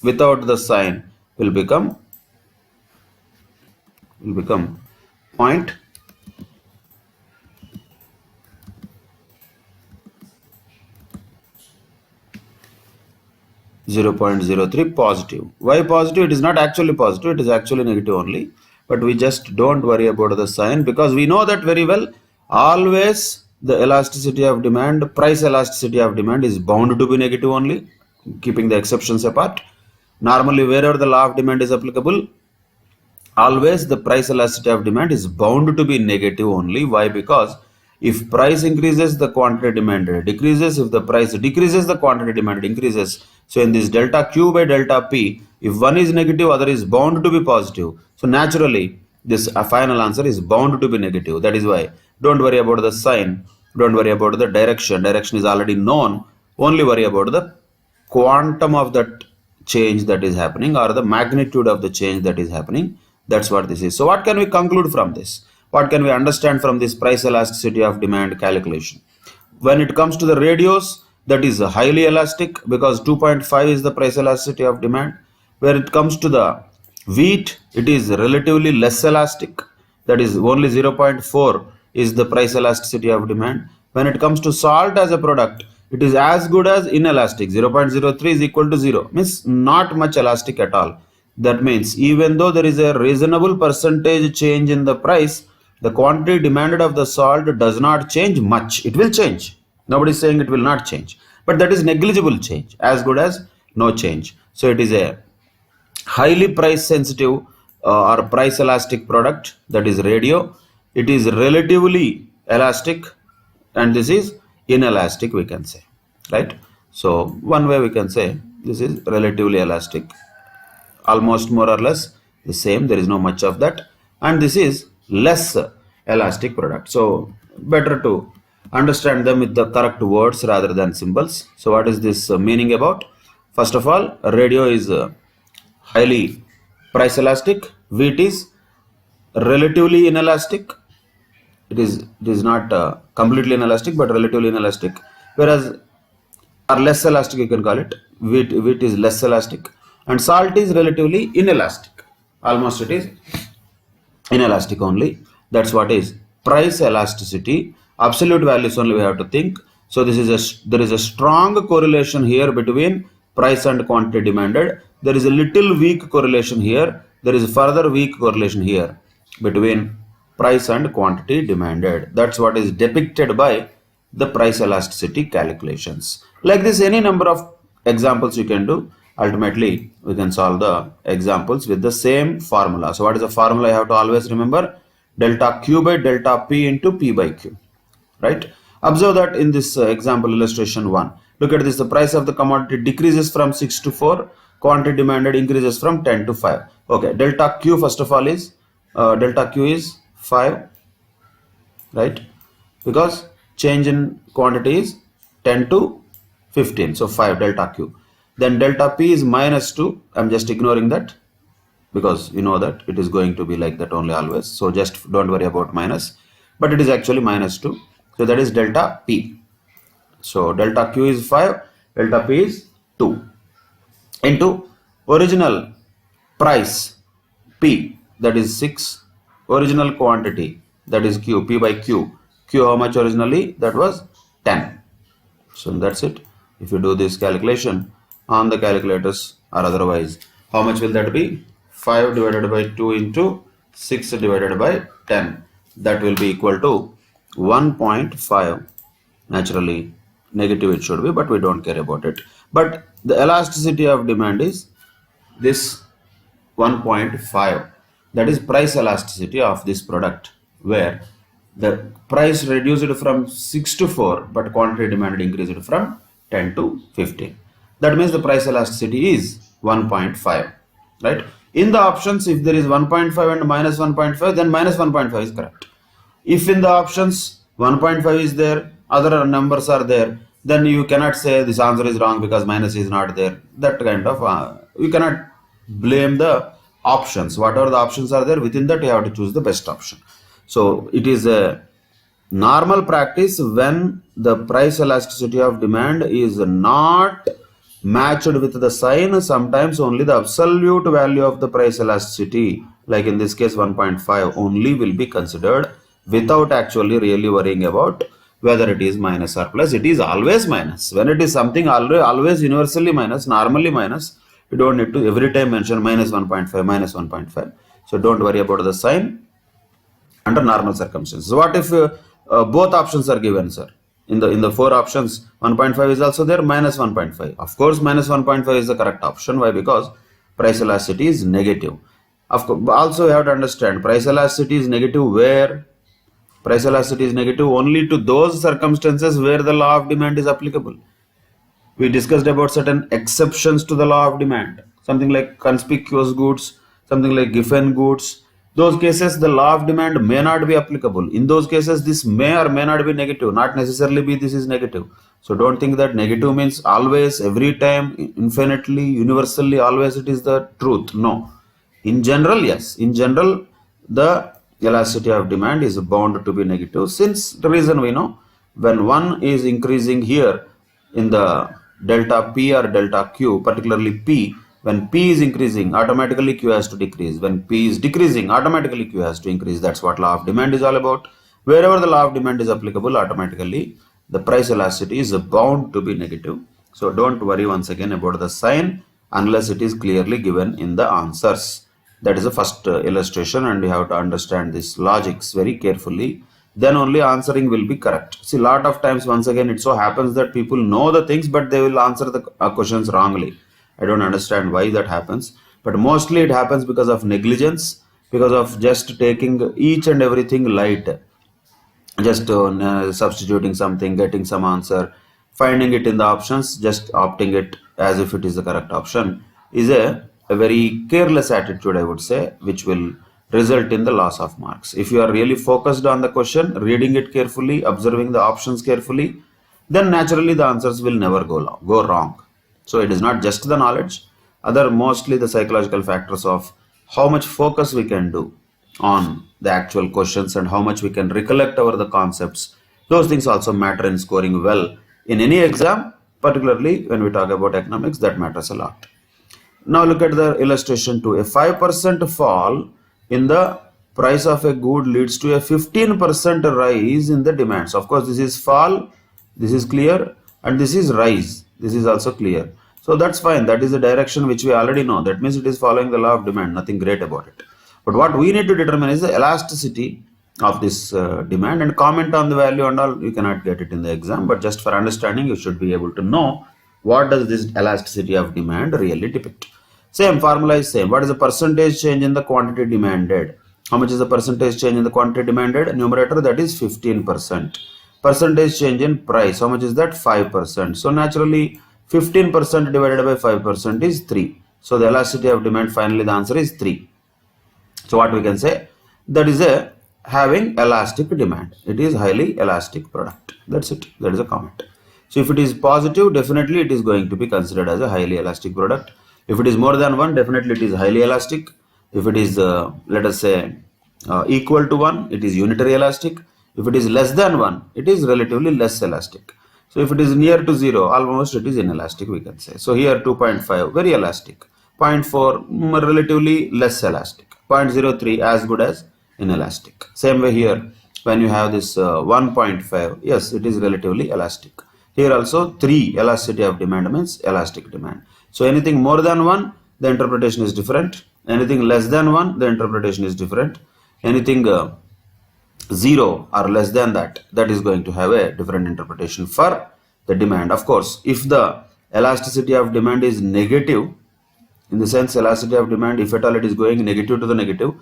without the sign will become 0.03 positive. Why positive? It is not actually positive, it is actually negative only. But we just don't worry about the sign, because we know that very well. Always the elasticity of demand, price elasticity of demand is bound to be negative only, keeping the exceptions apart. Normally, wherever the law of demand is applicable, always the price elasticity of demand is bound to be negative only. Why? Because if price increases, the quantity demanded decreases. If the price decreases, the quantity demanded increases. So in this delta Q by delta P, if one is negative, other is bound to be positive. So naturally, this final answer is bound to be negative. That is why don't worry about the sign, don't worry about the direction. Direction is already known. Only worry about the quantum of that change that is happening, or the magnitude of the change that is happening. That's what this is. So what can we conclude from this? What can we understand from this price elasticity of demand calculation? When it comes to the radios, that is highly elastic, because 2.5 is the price elasticity of demand. Where it comes to the wheat, it is relatively less elastic, that is only 0.4 is the price elasticity of demand. When it comes to salt as a product, it is as good as inelastic. 0.03 is equal to 0, means not much elastic at all. That means even though there is a reasonable percentage change in the price, the quantity demanded of the salt does not change much. It will change. Nobody is saying it will not change, but that is negligible change, as good as no change. So it is a highly price sensitive or price elastic product, that is radio. It is relatively elastic, and this is inelastic, we can say, right? So one way we can say this is relatively elastic, almost more or less the same, there is no much of that, and this is less elastic product. So better to understand them with the correct words rather than symbols. So what is this meaning about? First of all, radio is highly price elastic, wheat is relatively inelastic. It is not completely inelastic, but relatively inelastic, whereas, or less elastic you can call it, wheat is less elastic, and salt is relatively inelastic, almost it is inelastic only. That's what is price elasticity. Absolute values only we have to think. So this is there is a strong correlation here between price and quantity demanded. There is a little weak correlation here. There is further weak correlation here between price and quantity demanded. That's what is depicted by the price elasticity calculations. Like this, any number of examples you can do. Ultimately, we can solve the examples with the same formula. So what is the formula you have to always remember? Delta Q by delta P into P by Q, right? Observe that in this example illustration 1. Look at this, the price of the commodity decreases from 6 to 4, quantity demanded increases from 10 to 5. Okay, delta Q first of all is, delta Q is 5, right? Because change in quantity is 10 to 15, so 5 delta Q. Then delta P is minus 2. I'm just ignoring that, because you know that it is going to be like that only always. So just don't worry about minus, but it is actually minus 2. So that is delta P. So delta Q is 5, delta P is 2 into original price P, that is 6, original quantity, that is Q, P by Q. Q how much originally? That was 10. So that's it. If you do this calculation on the calculators or otherwise, how much will that be? 5 divided by 2 into 6 divided by 10. That will be equal to 1.5. Naturally, negative it should be, but we don't care about it. But the elasticity of demand is this 1.5. That is price elasticity of this product, where the price reduced from 6 to 4, but quantity demanded increased from 10 to 15. That means the price elasticity is 1.5, right? In the options, if there is 1.5 and minus 1.5, then minus 1.5 is correct. If in the options 1.5 is there other numbers are there, then you cannot say this answer is wrong because minus is not there. That kind of, you cannot blame the options. Whatever the options are there, within that you have to choose the best option. So it is a normal practice when the price elasticity of demand is not matched with the sign. Sometimes only the absolute value of the price elasticity, like in this case 1.5, only will be considered without actually really worrying about whether it is minus or plus. It is always minus. When it is something always universally minus, normally minus, you don't need to every time mention minus 1.5, minus 1.5. So don't worry about the sign under normal circumstances. What if both options are given, sir? In the four options, 1.5 is also there, minus 1.5. Of course, minus 1.5 is the correct option. Why? Because price elasticity is negative. Of course, also you have to understand price elasticity is negative where? Price elasticity is negative only to those circumstances where the law of demand is applicable. We discussed about certain exceptions to the law of demand, something like conspicuous goods, something like given goods. Those cases, the law of demand may not be applicable. In those cases, this may or may not be negative, not necessarily be this is negative. So don't think that negative means always, every time, infinitely, universally, always it is the truth. No. In general, yes. In general, the elasticity of demand is bound to be negative, since the reason we know, when one is increasing here in the delta P or delta Q, particularly P, when P is increasing, automatically Q has to decrease. When P is decreasing, automatically Q has to increase. That's what law of demand is all about. Wherever the law of demand is applicable, automatically the price elasticity is bound to be negative. So don't worry once again about the sign unless it is clearly given in the answers. That is the first illustration, and you have to understand this logics very carefully. Then only answering will be correct. See, lot of times, once again, it so happens that people know the things, but they will answer the questions wrongly. I don't understand why that happens, but mostly it happens because of negligence, because of just taking each and everything light, just substituting something, getting some answer, finding it in the options, just opting it as if it is the correct option, is a very careless attitude, I would say, which will result in the loss of marks. If you are really focused on the question, reading it carefully, observing the options carefully, then naturally the answers will never go wrong. So it is not just the knowledge, other mostly the psychological factors of how much focus we can do on the actual questions and how much we can recollect over the concepts. Those things also matter in scoring well in any exam, particularly when we talk about economics, that matters a lot. Now look at the illustration 2. A 5% fall in the price of a good leads to a 15% rise in the demands. Of course, this is fall, this is clear, and this is rise. This is also clear. So that's fine. That is the direction which we already know. That means it is following the law of demand. Nothing great about it. But what we need to determine is the elasticity of this demand, and comment on the value and all. You cannot get it in the exam, but just for understanding, you should be able to know what does this elasticity of demand really depict. Same formula is same. What is the percentage change in the quantity demanded? How much is the percentage change in the quantity demanded? Numerator, that is 15%. Percentage change in price, how much is that? 5%. So naturally 15% divided by 5% is 3. So the elasticity of demand, finally the answer is 3. So what we can say, that is a having elastic demand. It is highly elastic product. That's it. That is a comment. So if it is positive, definitely it is going to be considered as a highly elastic product. If it is more than 1, definitely it is highly elastic. If it is, let us say, equal to 1, it is unitary elastic. If it is less than 1, it is relatively less elastic. So if it is near to 0, almost it is inelastic, we can say. So here 2.5, very elastic. 0.4, relatively less elastic. 0.03, as good as inelastic. Same way here, when you have this 1.5, yes, it is relatively elastic. Here also 3, elasticity of demand means elastic demand. So anything more than 1, the interpretation is different. Anything less than 1, the interpretation is different. Anything 0 or less than that, that is going to have a different interpretation for the demand. Of course, if the elasticity of demand is negative, in the sense elasticity of demand, if at all it is going negative to the negative,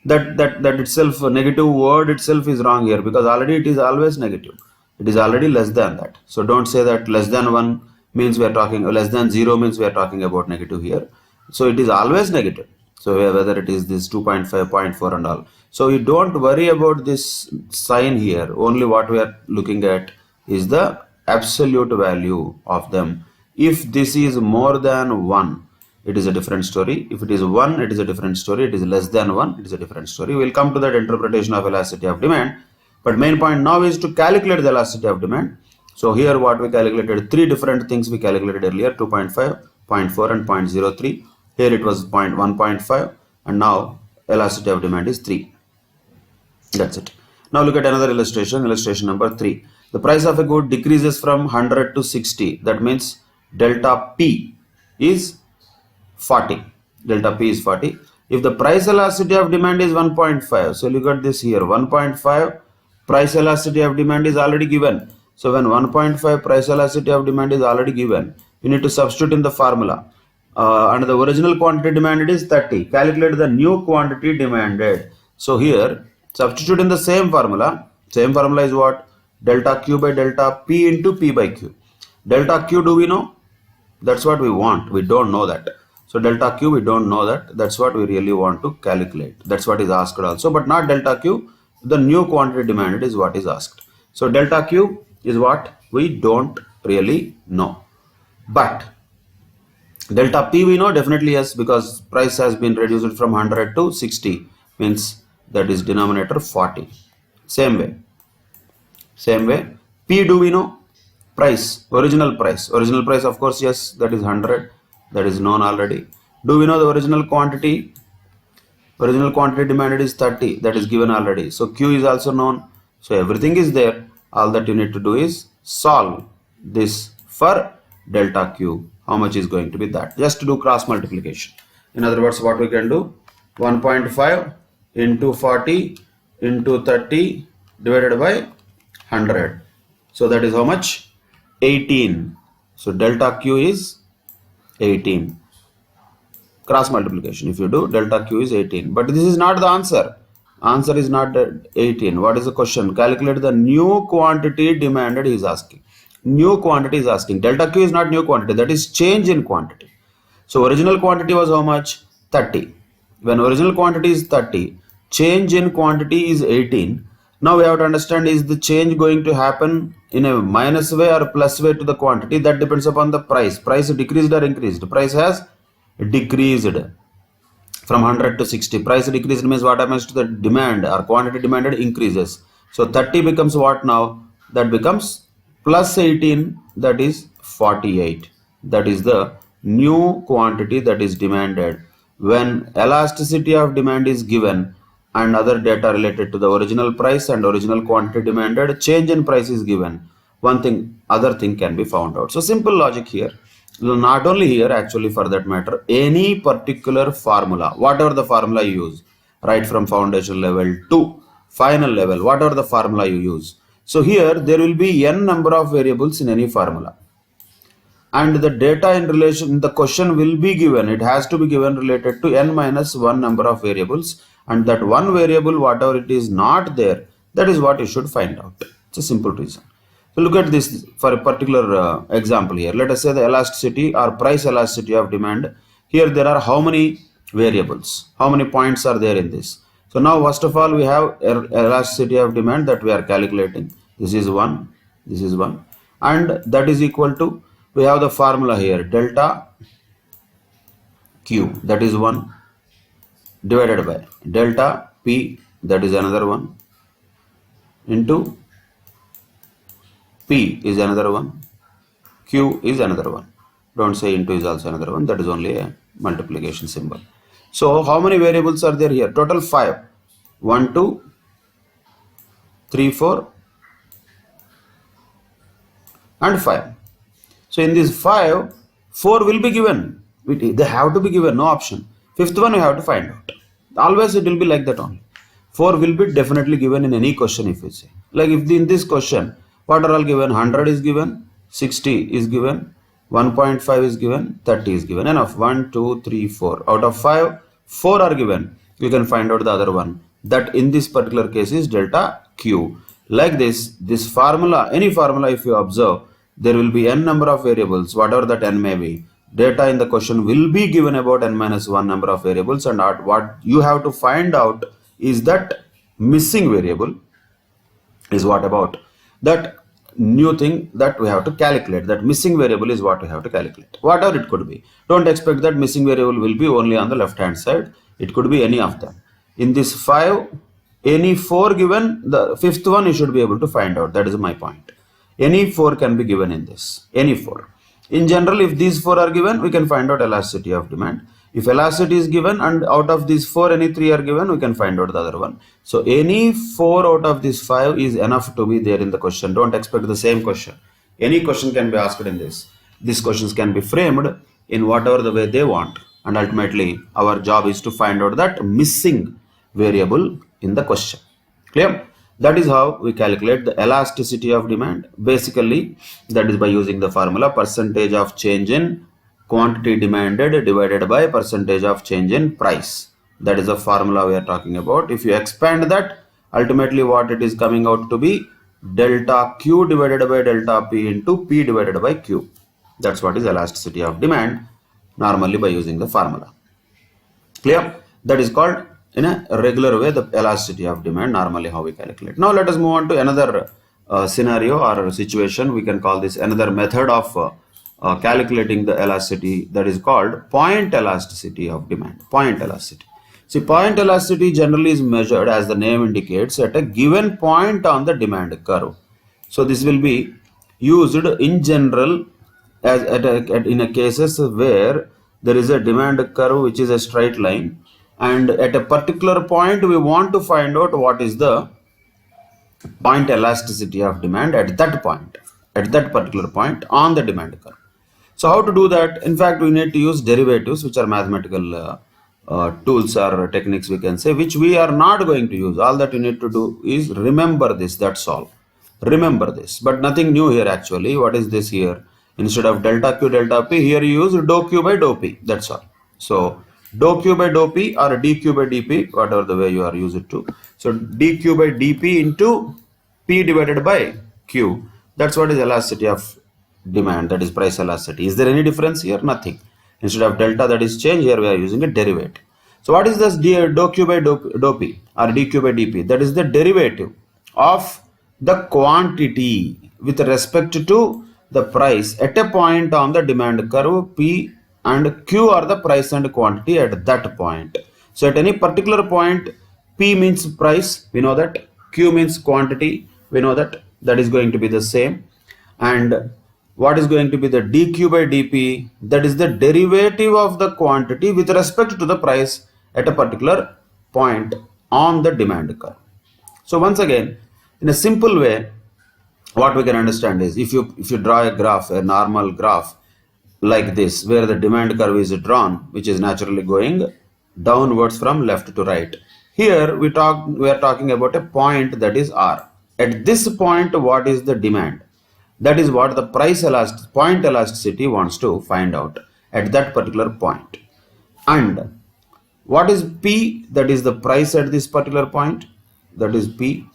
that itself, negative word itself is wrong here, because already it is always negative. It is already less than that. So don't say that less than 1 means we are talking, less than 0 means we are talking about negative here. So it is always negative. So whether it is this 2.5, 0.4 and all. So you don't worry about this sign here. Only what we are looking at, is the absolute value of them. If this is more than 1, it is a different story. If it is 1, it is a different story. It is less than 1, it is a different story. We will come to that interpretation of elasticity of demand. But main point now is to calculate the elasticity of demand. So here what we calculated, 3 different things we calculated earlier, 2.5, 0.4 and 0.03. Here it was 1.5 and now elasticity of demand is 3. That's it. Now look at another illustration, illustration number 3. The price of a good decreases from 100 to 60. That means delta P is 40. Delta P is 40. If the price elasticity of demand is 1.5, so look at this here, 1.5 price elasticity of demand is already given. So when 1.5 price elasticity of demand is already given, you need to substitute in the formula. And the original quantity demanded is 30. Calculate the new quantity demanded. So here, substitute in the same formula. Same formula is what? Delta Q by delta P into P by Q. Delta Q do we know? That's what we want. We don't know that. So delta Q we don't know that. That's what we really want to calculate. That's what is asked also. But not delta Q. The new quantity demanded is what is asked. So delta Q is what we don't really know. But delta P we know definitely yes, because price has been reduced from 100 to 60, means that is denominator 40. Same way P do we know? Price, original price of course yes, that is 100, that is known already. Do we know the original quantity? Original quantity demanded is 30, that is given already. So Q is also known. So everything is there. All that you need to do is solve this for delta Q. How much is going to be that? Just to do cross multiplication. In other words, what we can do? 1.5 into 40 into 30 divided by 100. So that is how much? 18. So delta Q is 18. Cross multiplication. If you do, delta Q is 18. But this is not the answer. Answer is not 18. What is the question? Calculate the new quantity demanded, he is asking. New quantity is asking. Delta Q is not new quantity. That is change in quantity. So original quantity was how much? 30. When original quantity is 30, change in quantity is 18. Now we have to understand, is the change going to happen in a minus way or plus way to the quantity? That depends upon the price. Price decreased or increased? Price has decreased from 100 to 60. Price decreased means what happens to the demand or quantity demanded increases. So 30 becomes what now? That becomes plus 18, that is 48. That is the new quantity that is demanded. When elasticity of demand is given and other data related to the original price and original quantity demanded, change in price is given, other thing can be found out. So simple logic here. Not only here, actually, for that matter, any particular formula, whatever the formula you use, right from foundation level to final level, whatever the formula you use. So here there will be n number of variables in any formula, and the data in relation, the question will be given, it has to be given related to n minus 1 number of variables, and that one variable, whatever it is not there, that is what you should find out. It's a simple reason. So look at this for a particular example here. Let us say the elasticity or price elasticity of demand. Here there are how many variables? How many points are there in this? So now first of all we have elasticity of demand that we are calculating. This is 1, this is 1, and that is equal to, we have the formula here, delta Q, that is 1, divided by delta P, that is another 1, into P is another 1, Q is another 1. Don't say into is also another 1, that is only a multiplication symbol. So how many variables are there here? Total 5. 1, 2, 3, 4 and 5. So in these 5, 4 will be given. They have to be given, no option. Fifth one we have to find out. Always it will be like that only. 4 will be definitely given in any question if you say. Like if in this question, what are all given? 100 is given, 60 is given, 1.5 is given, 30 is given. Enough. 1, 2, 3, 4. Out of 5, 4 are given. You can find out the other one. That in this particular case is delta Q. Like this formula, any formula if you observe, there will be n number of variables, whatever that n may be. Data in the question will be given about n minus 1 number of variables, and what you have to find out is that missing variable is what about? That new thing that we have to calculate. That missing variable is what we have to calculate. Whatever it could be. Don't expect that missing variable will be only on the left hand side. It could be any of them. In this 5, any 4 given, the fifth one you should be able to find out. That is my point. Any 4 can be given in this. Any 4. In general, if these 4 are given, we can find out elasticity of demand. If elasticity is given and out of these 4 any 3 are given, we can find out the other one. So any 4 out of these 5 is enough to be there in the question. Don't expect the same question. Any question can be asked in this. These questions can be framed in whatever the way they want. And ultimately, our job is to find out that missing variable in the question. Clear? That is how we calculate the elasticity of demand. Basically, that is by using the formula percentage of change in quantity demanded divided by percentage of change in price. That is the formula we are talking about. If you expand that, ultimately what it is coming out to be delta Q divided by delta P into P divided by Q. That's what is elasticity of demand, normally by using the formula. Clear? That is called in a regular way the elasticity of demand, normally how we calculate. Now let us move on to another scenario or situation. We can call this another method of calculating the elasticity, that is called point elasticity of demand. Point elasticity. See, point elasticity generally is measured, as the name indicates, at a given point on the demand curve. So this will be used in general as in a cases where there is a demand curve which is a straight line, and at a particular point we want to find out what is the point elasticity of demand at that point, at that particular point on the demand curve. So how to do that? In fact, we need to use derivatives, which are mathematical tools or techniques, we can say, which we are not going to use. All that you need to do is remember this, that's all. Remember this, but nothing new here actually. What is this here? Instead of delta Q delta P, here you use dou Q by dou P, that's all. So dou Q by dou P or dQ by dP, whatever the way you are used to. So dQ by dP into P divided by Q. That's what is elasticity of demand, that is price elasticity. Is there any difference here? Nothing. Instead of delta, that is change, here we are using a derivative. So what is this dou Q by dou P or dQ by dP? That is the derivative of the quantity with respect to the price at a point on the demand curve. P and Q are the price and quantity at that point. So at any particular point, P means price, we know that. Q means quantity, we know that. That is going to be the same. And what is going to be the dQ by dP? That is the derivative of the quantity with respect to the price at a particular point on the demand curve. So once again, in a simple way, what we can understand is if you draw a graph, a normal graph like this, where the demand curve is drawn, which is naturally going downwards from left to right. Here we are talking about a point, that is R. At this point, what is the demand? That is what the point elasticity wants to find out at that particular point. And what is P? That is the price at this particular point. That is P.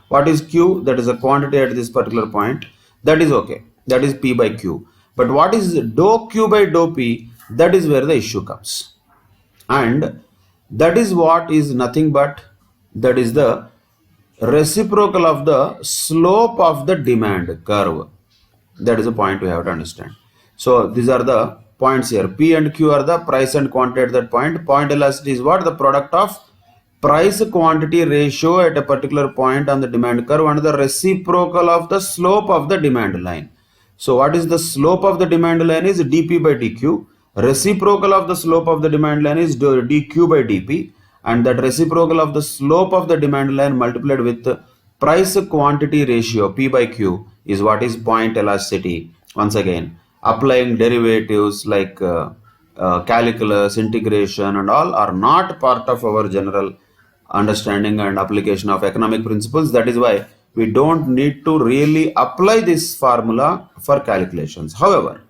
What is Q? That is a quantity at this particular point. That is okay. That is P by Q. But what is dou Q by dou P? That is where the issue comes. And that is what is nothing but, that is the reciprocal of the slope of the demand curve. That is a point we have to understand. So these are the points here. P and Q are the price and quantity at that point. Point elasticity is what? The product of price quantity ratio at a particular point on the demand curve and the reciprocal of the slope of the demand line. So what is the slope of the demand line is dP by dQ. Reciprocal of the slope of the demand line is dQ by dP. And that reciprocal of the slope of the demand line multiplied with price quantity ratio P by Q is what is point elasticity. Once again, applying derivatives like calculus, integration and all are not part of our general understanding and application of economic principles. That is why we don't need to really apply this formula for calculations. However,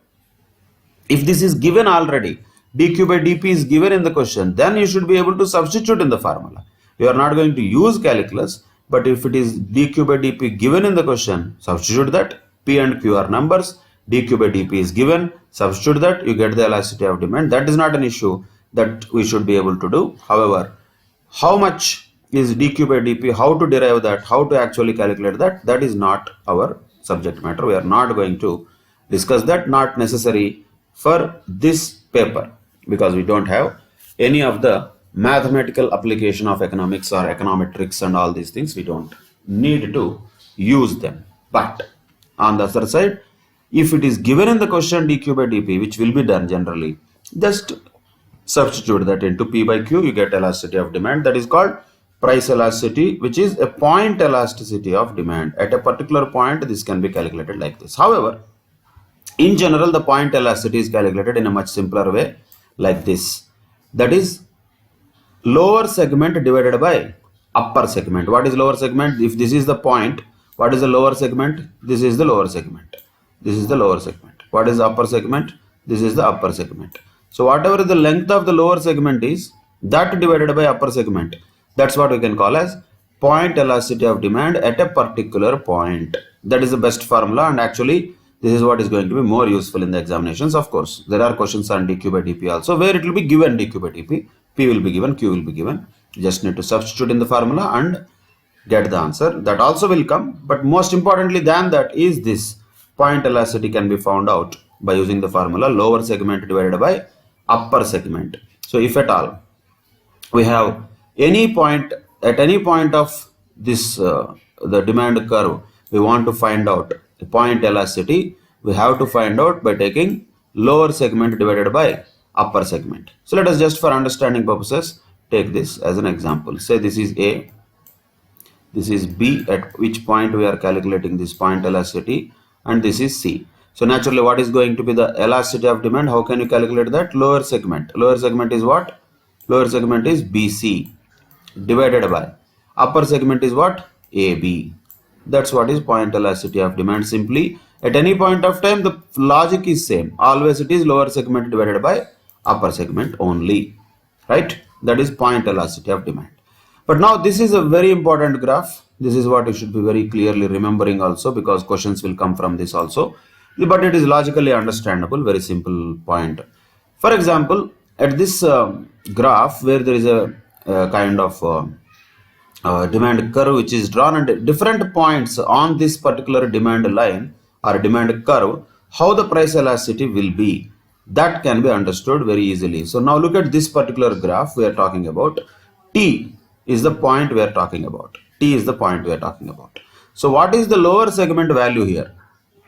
if this is given already, dQ by dP is given in the question, then you should be able to substitute in the formula. You are not going to use calculus, but if it is dQ by dP given in the question, substitute that. P and Q are numbers, dQ by dP is given, substitute that, you get the elasticity of demand. That is not an issue that we should be able to do. However, how much is dQ by dP, how to derive that, how to actually calculate that, that is not our subject matter. We are not going to discuss that, not necessary for this paper, because we don't have any of the mathematical application of economics or econometrics and all these things. We don't need to use them. But on the other side, if it is given in the question dq by dp, which will be done generally, just substitute that into P by Q, you get elasticity of demand. That is called price elasticity, which is a point elasticity of demand. At a particular point, this can be calculated like this. However, in general, the point elasticity is calculated in a much simpler way, like this. That is lower segment divided by upper segment. What is lower segment? If this is the point, what is the lower segment? This is the lower segment. This is the lower segment. What is the upper segment? This is the upper segment. So whatever the length of the lower segment is, that divided by upper segment, that's what we can call as point elasticity of demand at a particular point. That is the best formula, and actually this is what is going to be more useful in the examinations. Of course, there are questions on dq by dp also, where it will be given dq by dp, p will be given, q will be given. You just need to substitute in the formula and get the answer. That also will come, but most importantly than that is this point elasticity can be found out by using the formula lower segment divided by upper segment. So if at all we have any point, at any point of this the demand curve, we want to find out the point elasticity, we have to find out by taking lower segment divided by upper segment. So let us just for understanding purposes take this as an example. Say this is A, this is B, at which point we are calculating this point elasticity, and this is C. So naturally, what is going to be the elasticity of demand? How can you calculate that? Lower segment. Lower segment is what? Lower segment is BC divided by upper segment is what? AB. That's what is point elasticity of demand. Simply at any point of time, the logic is same. Always it is lower segment divided by upper segment only, right? That is point elasticity of demand. But now this is a very important graph. This is what you should be very clearly remembering also, because questions will come from this also. But it is logically understandable, very simple point. For example, at this graph where there is a kind of demand curve which is drawn at different points on this particular demand line or demand curve, how the price elasticity will be, that can be understood very easily. So now look at this particular graph we are talking about. T is the point we are talking about. T is the point we are talking about. So what is the lower segment value here?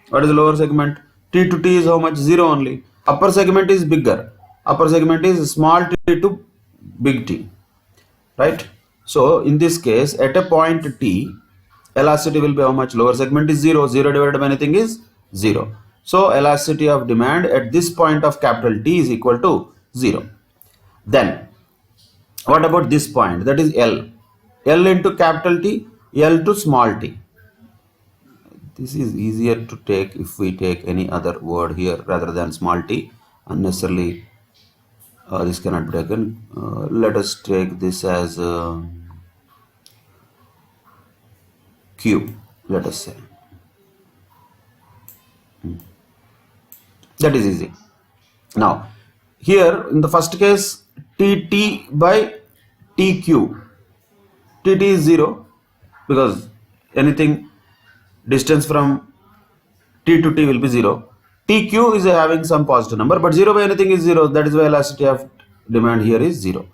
What is the lower segment? T to T is how much? 0 only. Upper segment is bigger. Upper segment is small t to big T, right? So in this case, at a point T, elasticity will be how much? Lower segment is 0. 0 divided by anything is 0. So elasticity of demand at this point of capital T is equal to 0. Then what about this point? That is L. L into capital T, L to small t. This is easier to take if we take any other word here rather than small t. Unnecessarily this cannot be taken. Let us take this as Q, let us say. That is easy. Now here in the first case, Tt by Tq. Tt is 0 because anything distance from T to T will be 0. Tq is having some positive number, but 0 by anything is 0. That is why elasticity of demand here is 0.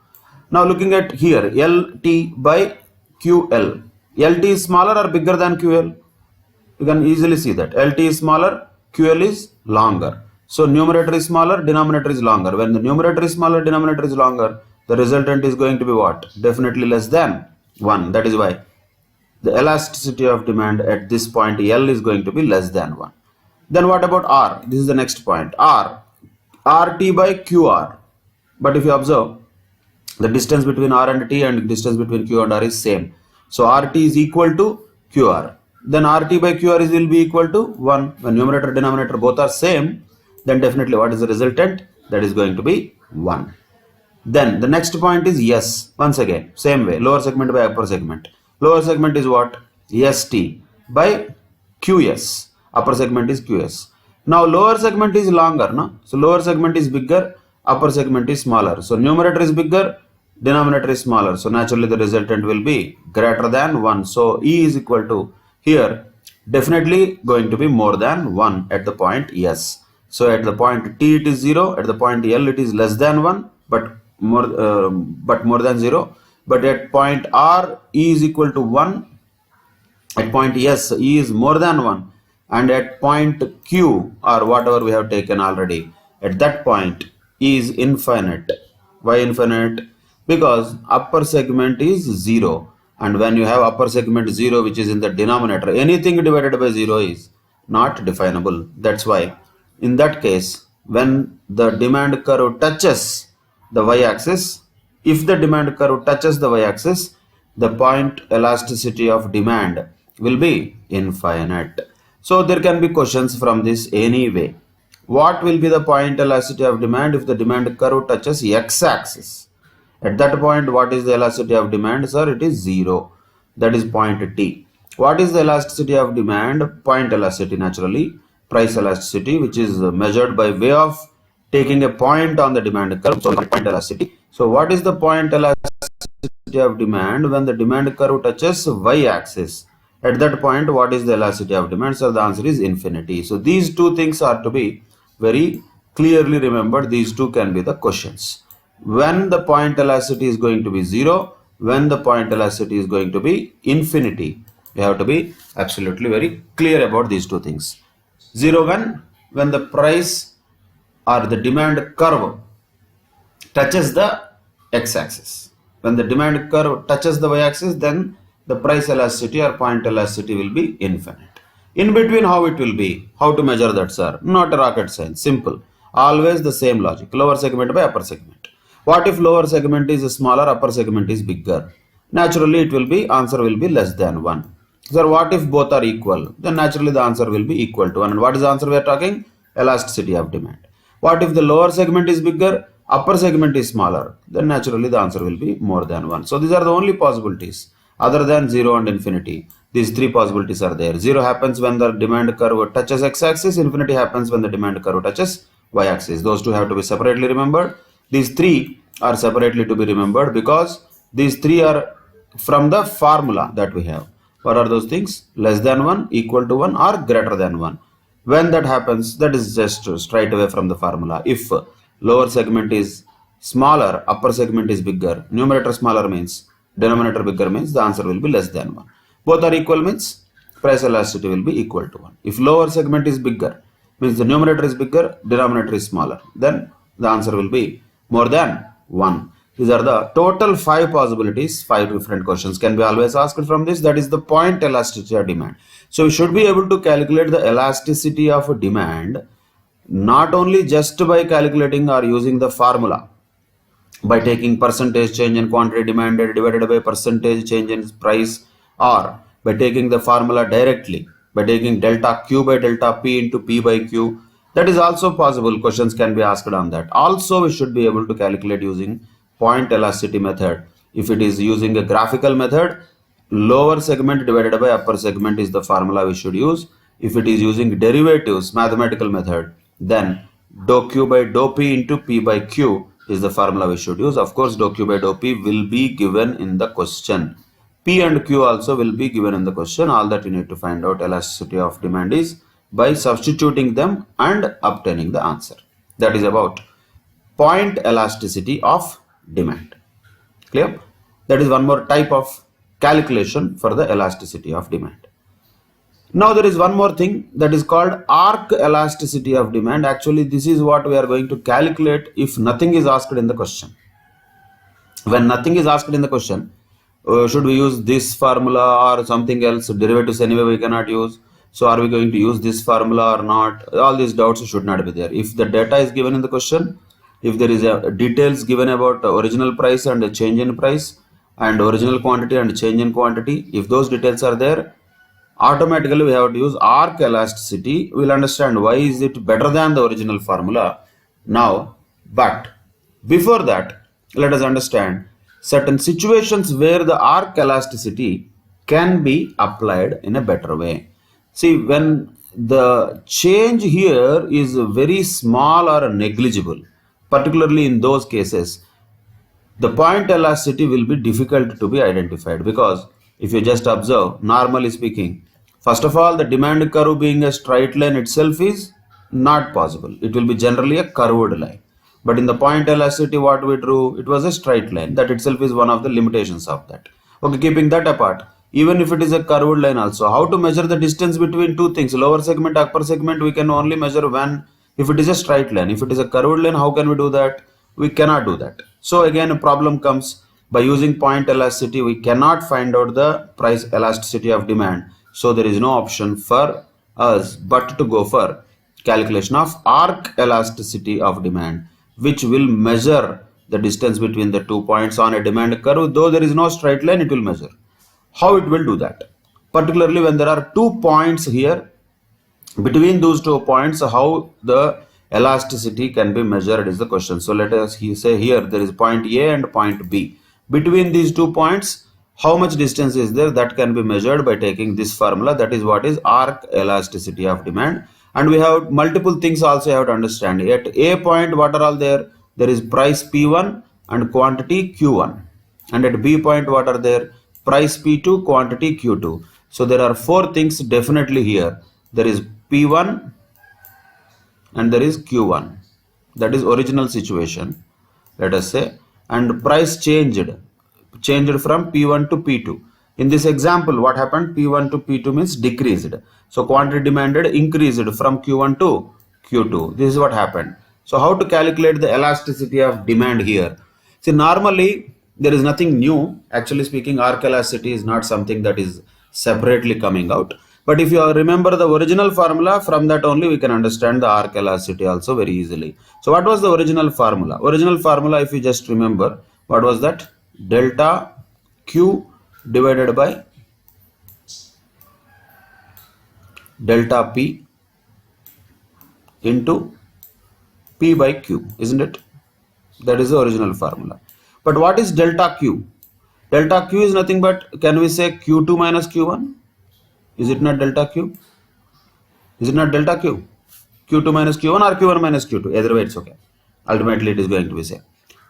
Now looking at here, Lt by Ql. Lt is smaller or bigger than Ql? You can easily see that. Lt is smaller, Ql is longer. So numerator is smaller, denominator is longer. When the numerator is smaller, denominator is longer, the resultant is going to be what? Definitely less than 1. That is why the elasticity of demand at this point L is going to be less than 1. Then what about R? This is the next point. R. RT by QR. But if you observe, the distance between R and T and distance between Q and R is same. So RT is equal to QR. Then RT by QR will be equal to 1. When numerator and denominator both are same, then definitely what is the resultant? That is going to be 1. Then the next point is S. Once again, same way, lower segment by upper segment. Lower segment is what? ST by QS. Upper segment is QS. Now lower segment is longer, no? So lower segment is bigger, upper segment is smaller. So numerator is bigger, denominator is smaller. So naturally the resultant will be greater than 1. So E is equal to, here definitely going to be more than 1 at the point S. So at the point T it is 0, at the point L it is less than 1 but more than 0, but at point R E is equal to 1, at point S E is more than 1, and at point Q or whatever we have taken already, at that point E is infinite. Why infinite? Because upper segment is 0, and when you have upper segment 0 which is in the denominator, anything divided by 0 is not definable. That's why in that case, when the demand curve touches the y-axis, if the demand curve touches the y-axis, the point elasticity of demand will be infinite. So there can be questions from this anyway. What will be the point elasticity of demand if the demand curve touches x-axis? At that point, what is the elasticity of demand? Sir, it is 0. That is point T. What is the elasticity of demand? Point elasticity, naturally. Price elasticity, which is measured by way of taking a point on the demand curve. So, point elasticity. So, what is the point elasticity of demand when the demand curve touches y-axis? At that point, what is the elasticity of demand? So, the answer is infinity. So, these two things are to be very clearly remembered. These two can be the questions. When the point elasticity is going to be 0, when the point elasticity is going to be infinity. You have to be absolutely very clear about these two things. 0 when the price or the demand curve touches the x-axis. When the demand curve touches the y-axis, then the price elasticity or point elasticity will be infinite. In between, how it will be? How to measure that, sir? Not a rocket science. Simple. Always the same logic. Lower segment by upper segment. What if lower segment is smaller, upper segment is bigger? Naturally, answer will be less than 1. Sir, what if both are equal? Then naturally the answer will be equal to 1. And what is the answer we are talking? Elasticity of demand. What if the lower segment is bigger, upper segment is smaller? Then naturally the answer will be more than 1. So these are the only possibilities other than 0 and infinity. These three possibilities are there. 0 happens when the demand curve touches x-axis. Infinity happens when the demand curve touches y-axis. Those two have to be separately remembered. These three are separately to be remembered because these three are from the formula that we have. What are those things? Less than 1, equal to 1, or greater than 1. When that happens, that is just straight away from the formula. If lower segment is smaller, upper segment is bigger, numerator smaller means denominator bigger means the answer will be less than 1. Both are equal means price elasticity will be equal to 1. If lower segment is bigger, means the numerator is bigger, denominator is smaller, then the answer will be more than 1. These are the total 5 possibilities. 5 different questions can be always asked from this. That is the point elasticity of demand. So we should be able to calculate the elasticity of demand not only just by calculating or using the formula, by taking percentage change in quantity demanded divided by percentage change in price, or by taking the formula directly by taking delta Q by delta P into P by Q. That is also possible. Questions can be asked on that. Also, we should be able to calculate using point elasticity method. If it is using a graphical method, lower segment divided by upper segment is the formula we should use. If it is using derivatives, mathematical method, then dou Q by dou P into P by Q is the formula we should use. Of course, dou Q by dou P will be given in the question. P and Q also will be given in the question. All that you need to find out elasticity of demand is by substituting them and obtaining the answer. That is about point elasticity of demand. Clear? That is one more type of calculation for the elasticity of demand. Now there is one more thing that is called arc elasticity of demand. Actually, this is what we are going to calculate if nothing is asked in the question. When nothing is asked in the question, should we use this formula or something else? Derivatives anyway we cannot use. So are we going to use this formula or not? All these doubts should not be there. If the data is given in the question, if there is a details given about original price and change in price and original quantity and change in quantity, if those details are there, automatically we have to use arc elasticity. We'll understand why is it better than the original formula now. But before that, let us understand certain situations where the arc elasticity can be applied in a better way. See, when the change here is very small or negligible, particularly in those cases, the point elasticity will be difficult to be identified, because if you just observe, normally speaking, First of all, the demand curve being a straight line itself is not possible. It will be generally a curved line. But in the point elasticity, what we drew, it was a straight line. That itself is one of the limitations of that. Okay, keeping that apart, even if it is a curved line also, how to measure the distance between two things? Lower segment, upper segment, we can only measure when if it is a straight line. If it is a curved line, how can we do that? We cannot do that. So again, a problem comes by using point elasticity. We cannot find out the price elasticity of demand. So there is no option for us but to go for calculation of arc elasticity of demand, which will measure the distance between the 2 points on a demand curve. Though there is no straight line, it will measure. How it will do that? Particularly when there are 2 points here, between those 2 points, how the elasticity can be measured is the question. So let us say here there is point A and point B. Between these 2 points, how much distance is there? That can be measured by taking this formula. That is what is arc elasticity of demand. And we have multiple things also you have to understand. At A point, what are all there? There is price P1 and quantity Q1. And at B point, what are there? Price P2, quantity Q2. So there are 4 things definitely here. There is P1 and there is Q1. That is original situation, let us say. And price changed from P1 to P2. In this example, what happened? P1 to P2 means decreased. So quantity demanded increased from Q1 to Q2. This is what happened. So how to calculate the elasticity of demand here? See, normally there is nothing new. Actually speaking, arc elasticity is not something that is separately coming out. But if you remember the original formula, from that only we can understand the arc elasticity also very easily. So what was the original formula? Original formula, if you just remember, what was that? Delta Q divided by delta P into P by Q, isn't it? That is the original formula. But what is delta Q? Delta Q is nothing but, can we say Q2 minus Q1? Is it not delta Q? Is it not delta Q? Q2 minus Q1 or Q1 minus Q2? Either way, it's okay. Ultimately, it is going to be same.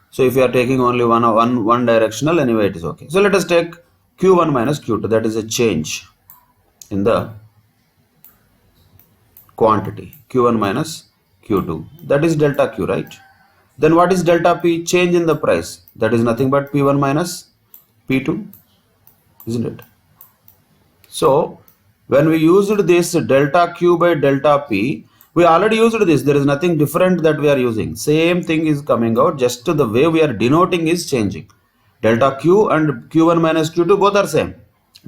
So if you are taking only one directional, anyway, it is okay. So let us take Q1 minus Q2. That is a change in the quantity. Q1 minus Q2. That is delta Q, right? Then what is delta P? Change in the price. That is nothing but P1 minus P2, isn't it? So when we used this delta Q by delta P, we already used this. There is nothing different that we are using. Same thing is coming out. Just the way we are denoting is changing. Delta Q and Q1 minus Q2 both are same.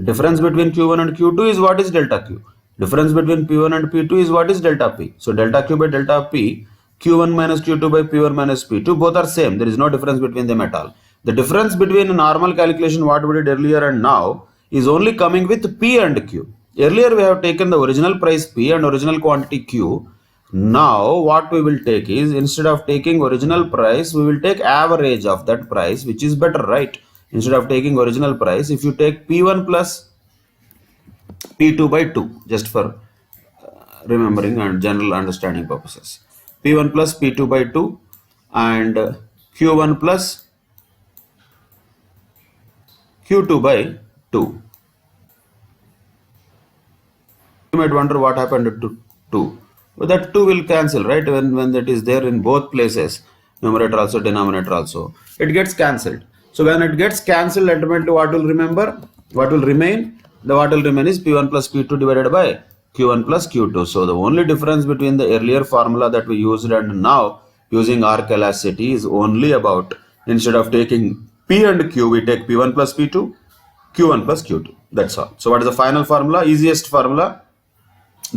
Difference between Q1 and Q2 is what is delta Q. Difference between P1 and P2 is what is delta P. So delta Q by delta P, Q1 minus Q2 by P1 minus P2, both are same. There is no difference between them at all. The difference between a normal calculation, what we did earlier and now, is only coming with P and Q. Earlier we have taken the original price P and original quantity Q. Now what we will take is, instead of taking original price, we will take average of that price, which is better, right? Instead of taking original price, if you take P1 plus P2 by 2, just for remembering and general understanding purposes. P1 plus P2 by 2 and Q1 plus Q2 by 2. You might wonder what happened to 2. Well, that 2 will cancel, right? When that is there in both places, numerator also, denominator also, it gets cancelled. So when it gets cancelled, ultimately what will remember? What will remain? What will remain is P1 plus P2 divided by Q1 plus Q2. So the only difference between the earlier formula that we used and now using arc elasticity is only about, instead of taking P and Q, we take P1 plus P2, Q1 plus Q2. That's all. So what is the final formula? Easiest formula.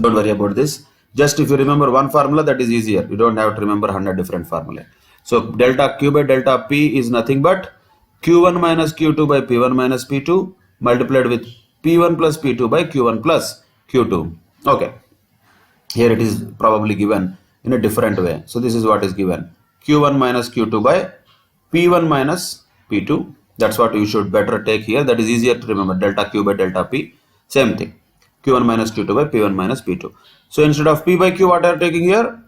Don't worry about this. Just if you remember one formula, that is easier. You don't have to remember 100 different formulae. So delta Q by delta P is nothing but Q1 minus Q2 by P1 minus P2 multiplied with P1 plus P2 by Q1 plus Q2. Okay. Here it is probably given in a different way. So this is what is given. Q1 minus Q2 by P1 minus P2. That's what you should better take here. That is easier to remember. Delta Q by delta P. Same thing. Q1 minus Q2 by P1 minus P2. So instead of P by Q, what are you taking here?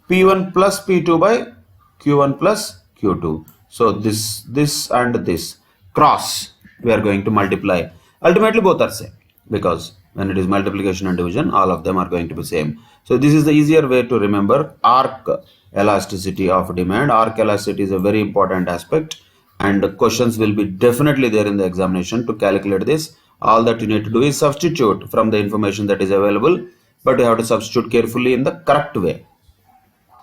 P1 plus P2 by Q1 plus Q2. So this and this cross we are going to multiply. Ultimately both are same, because when it is multiplication and division, all of them are going to be same. So this is the easier way to remember arc elasticity of demand. Arc elasticity is a very important aspect, and questions will be definitely there in the examination to calculate this. All that you need to do is substitute from the information that is available, but you have to substitute carefully in the correct way.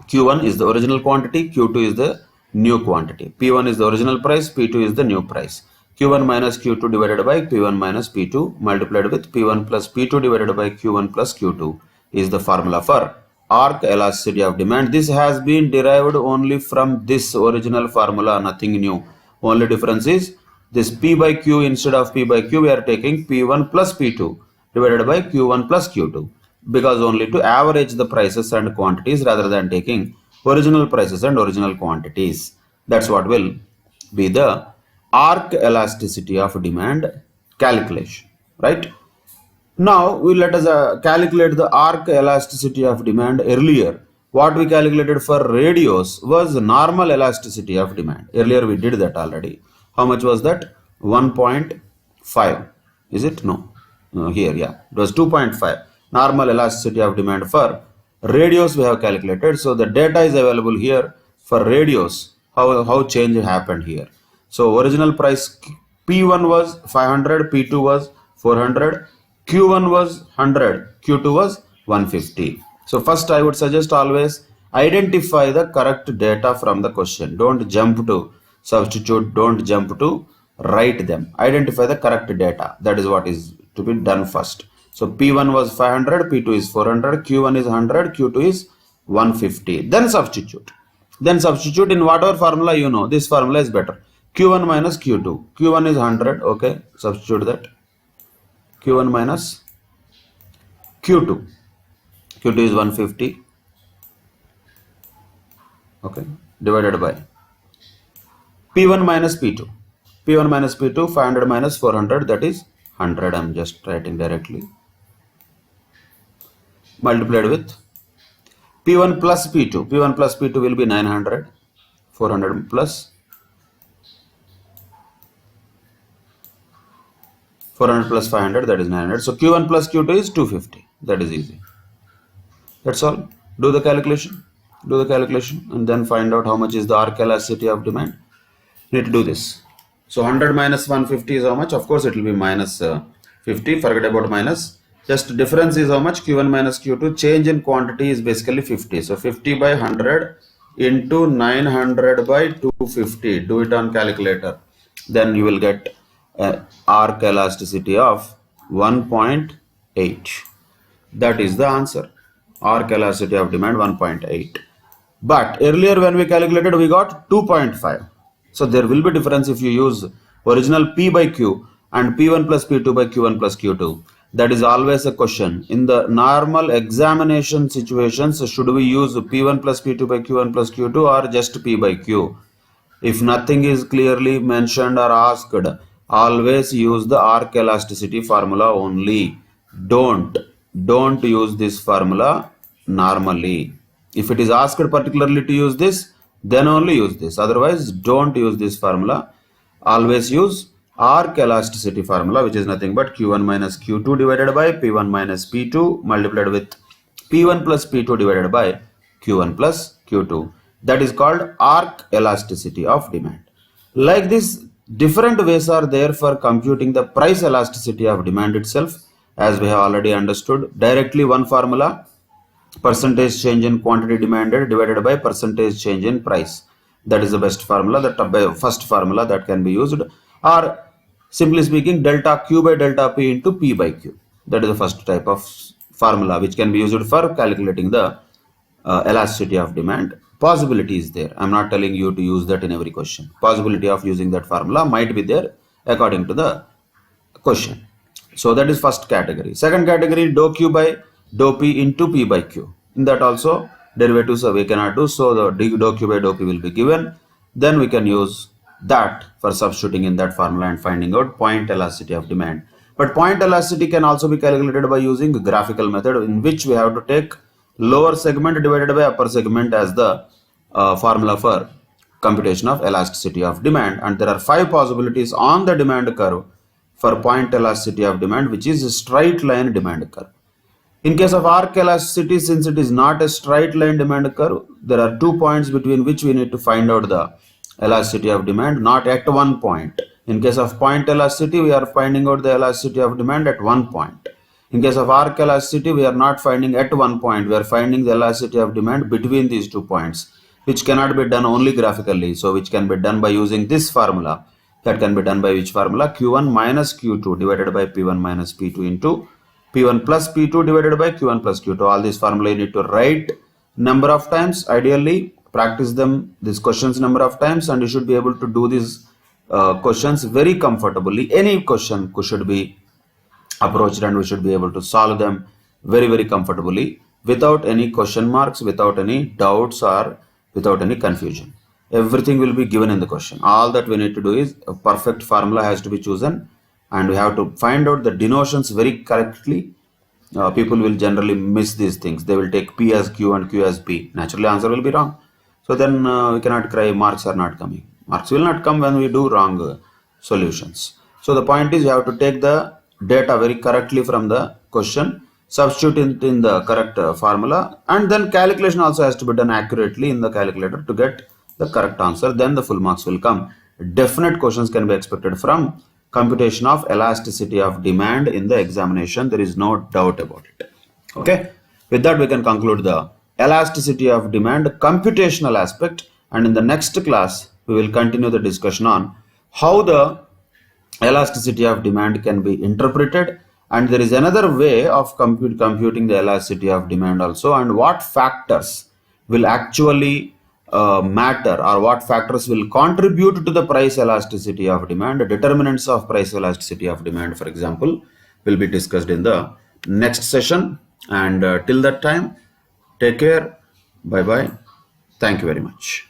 Q1 is the original quantity, Q2 is the new quantity. P1 is the original price, P2 is the new price. Q1 minus Q2 divided by P1 minus P2 multiplied with P1 plus P2 divided by Q1 plus Q2 is the formula for arc elasticity of demand. This has been derived only from this original formula, nothing new. Only difference is this P by Q, instead of P by Q, we are taking P1 plus P2 divided by Q1 plus Q2, because only to average the prices and quantities rather than taking original prices and original quantities. That's what will be the arc elasticity of demand calculation, right? Now we let us calculate the arc elasticity of demand. Earlier what we calculated for radios was normal elasticity of demand. Earlier we did that already. How much was that? 1.5. Is it? No. Here, yeah, it was 2.5. Normal elasticity of demand for radios we have calculated. So the data is available here for radios. How change happened here. So original price P1 was 500, P2 was 400, Q1 was 100, Q2 was 150. So first I would suggest always identify the correct data from the question. Don't jump to substitute, don't jump to write them. Identify the correct data. That is what is to be done first. So P1 was 500, P2 is 400, Q1 is 100, Q2 is 150. Then substitute. Then substitute in whatever formula you know. This formula is better. Q1 minus Q2. Q1 is 100. Okay, substitute that. Q1 minus Q2. Q2 is 150. Okay, divided by P1 minus P2. P1 minus P2, 500 minus 400, that is 100. I'm just writing directly. Multiplied with P1 plus P2. P1 plus P2 will be 900. 400 plus 400 plus 500, that is 900. So Q1 plus Q2 is 250. That is easy. That's all. Do the calculation. Do the calculation and then find out how much is the arc elasticity of demand. Need to do this. So 100 minus 150 is how much? Of course it will be minus 50. Forget about minus. Just difference is how much? Q1 minus Q2. Change in quantity is basically 50. So 50 by 100 into 900 by 250. Do it on calculator. Then you will get arc elasticity of 1.8. That is the answer. Arc elasticity of demand 1.8. But earlier when we calculated, we got 2.5. So there will be difference if you use original P by Q and P1 plus P2 by Q1 plus Q2. That is always a question. In the normal examination situations, should we use P1 plus P2 by Q1 plus Q2 or just P by Q? If nothing is clearly mentioned or asked, always use the arc elasticity formula only. Don't use this formula normally. If it is asked particularly to use this, then only use this. Otherwise, don't use this formula. Always use arc elasticity formula, which is nothing but Q1 minus Q2 divided by P1 minus P2 multiplied with P1 plus P2 divided by Q1 plus Q2. That is called arc elasticity of demand. Like this, different ways are there for computing the price elasticity of demand itself, as we have already understood. Directly one formula, percentage change in quantity demanded divided by percentage change in price. That is the best formula, the first formula that can be used. Or simply speaking, delta Q by delta P into P by Q. That is the first type of formula which can be used for calculating the elasticity of demand. Possibility is there. I'm not telling you to use that in every question. Possibility of using that formula might be there according to the question. So that is first category. Second category, dou Q by dou P into P by Q. In that also derivatives we cannot do. So the dou Q by dou P will be given. Then we can use that for substituting in that formula and finding out point elasticity of demand. But point elasticity can also be calculated by using graphical method, in which we have to take lower segment divided by upper segment as the formula for computation of elasticity of demand. And there are 5 possibilities on the demand curve for point elasticity of demand, which is a straight line demand curve. In case of arc elasticity, since it is not a straight line demand curve, there are 2 points between which we need to find out the elasticity of demand, not at one point. In case of point elasticity, we are finding out the elasticity of demand at one point. In case of arc elasticity, we are not finding at one point, we are finding the elasticity of demand between these 2 points, which cannot be done only graphically, so which can be done by using this formula. That can be done by which formula? Q1 minus Q2 divided by P1 minus P2 into P1 plus P2 divided by Q1 plus Q2. All these formula you need to write number of times. Ideally, practice them, these questions number of times, and you should be able to do these questions very comfortably. Any question should be approached and we should be able to solve them very, very comfortably without any question marks, without any doubts, or without any confusion. Everything will be given in the question. All that we need to do is a perfect formula has to be chosen, and we have to find out the denotions very correctly. People will generally miss these things. They will take P as Q and Q as P. Naturally, answer will be wrong. So then we cannot cry marks are not coming. Marks will not come when we do wrong solutions. So the point is you have to take the data very correctly from the question, substitute it in the correct formula, and then calculation also has to be done accurately in the calculator to get the correct answer. Then the full marks will come. Definite questions can be expected from computation of elasticity of demand in the examination. There is no doubt about it. Okay. With that, we can conclude the elasticity of demand computational aspect, and in the next class we will continue the discussion on how the elasticity of demand can be interpreted, and there is another way of computing the elasticity of demand also, and what factors will actually matter, or what factors will contribute to the price elasticity of demand. Determinants of price elasticity of demand, for example, will be discussed in the next session. And till that time, take care. Bye bye. Thank you very much.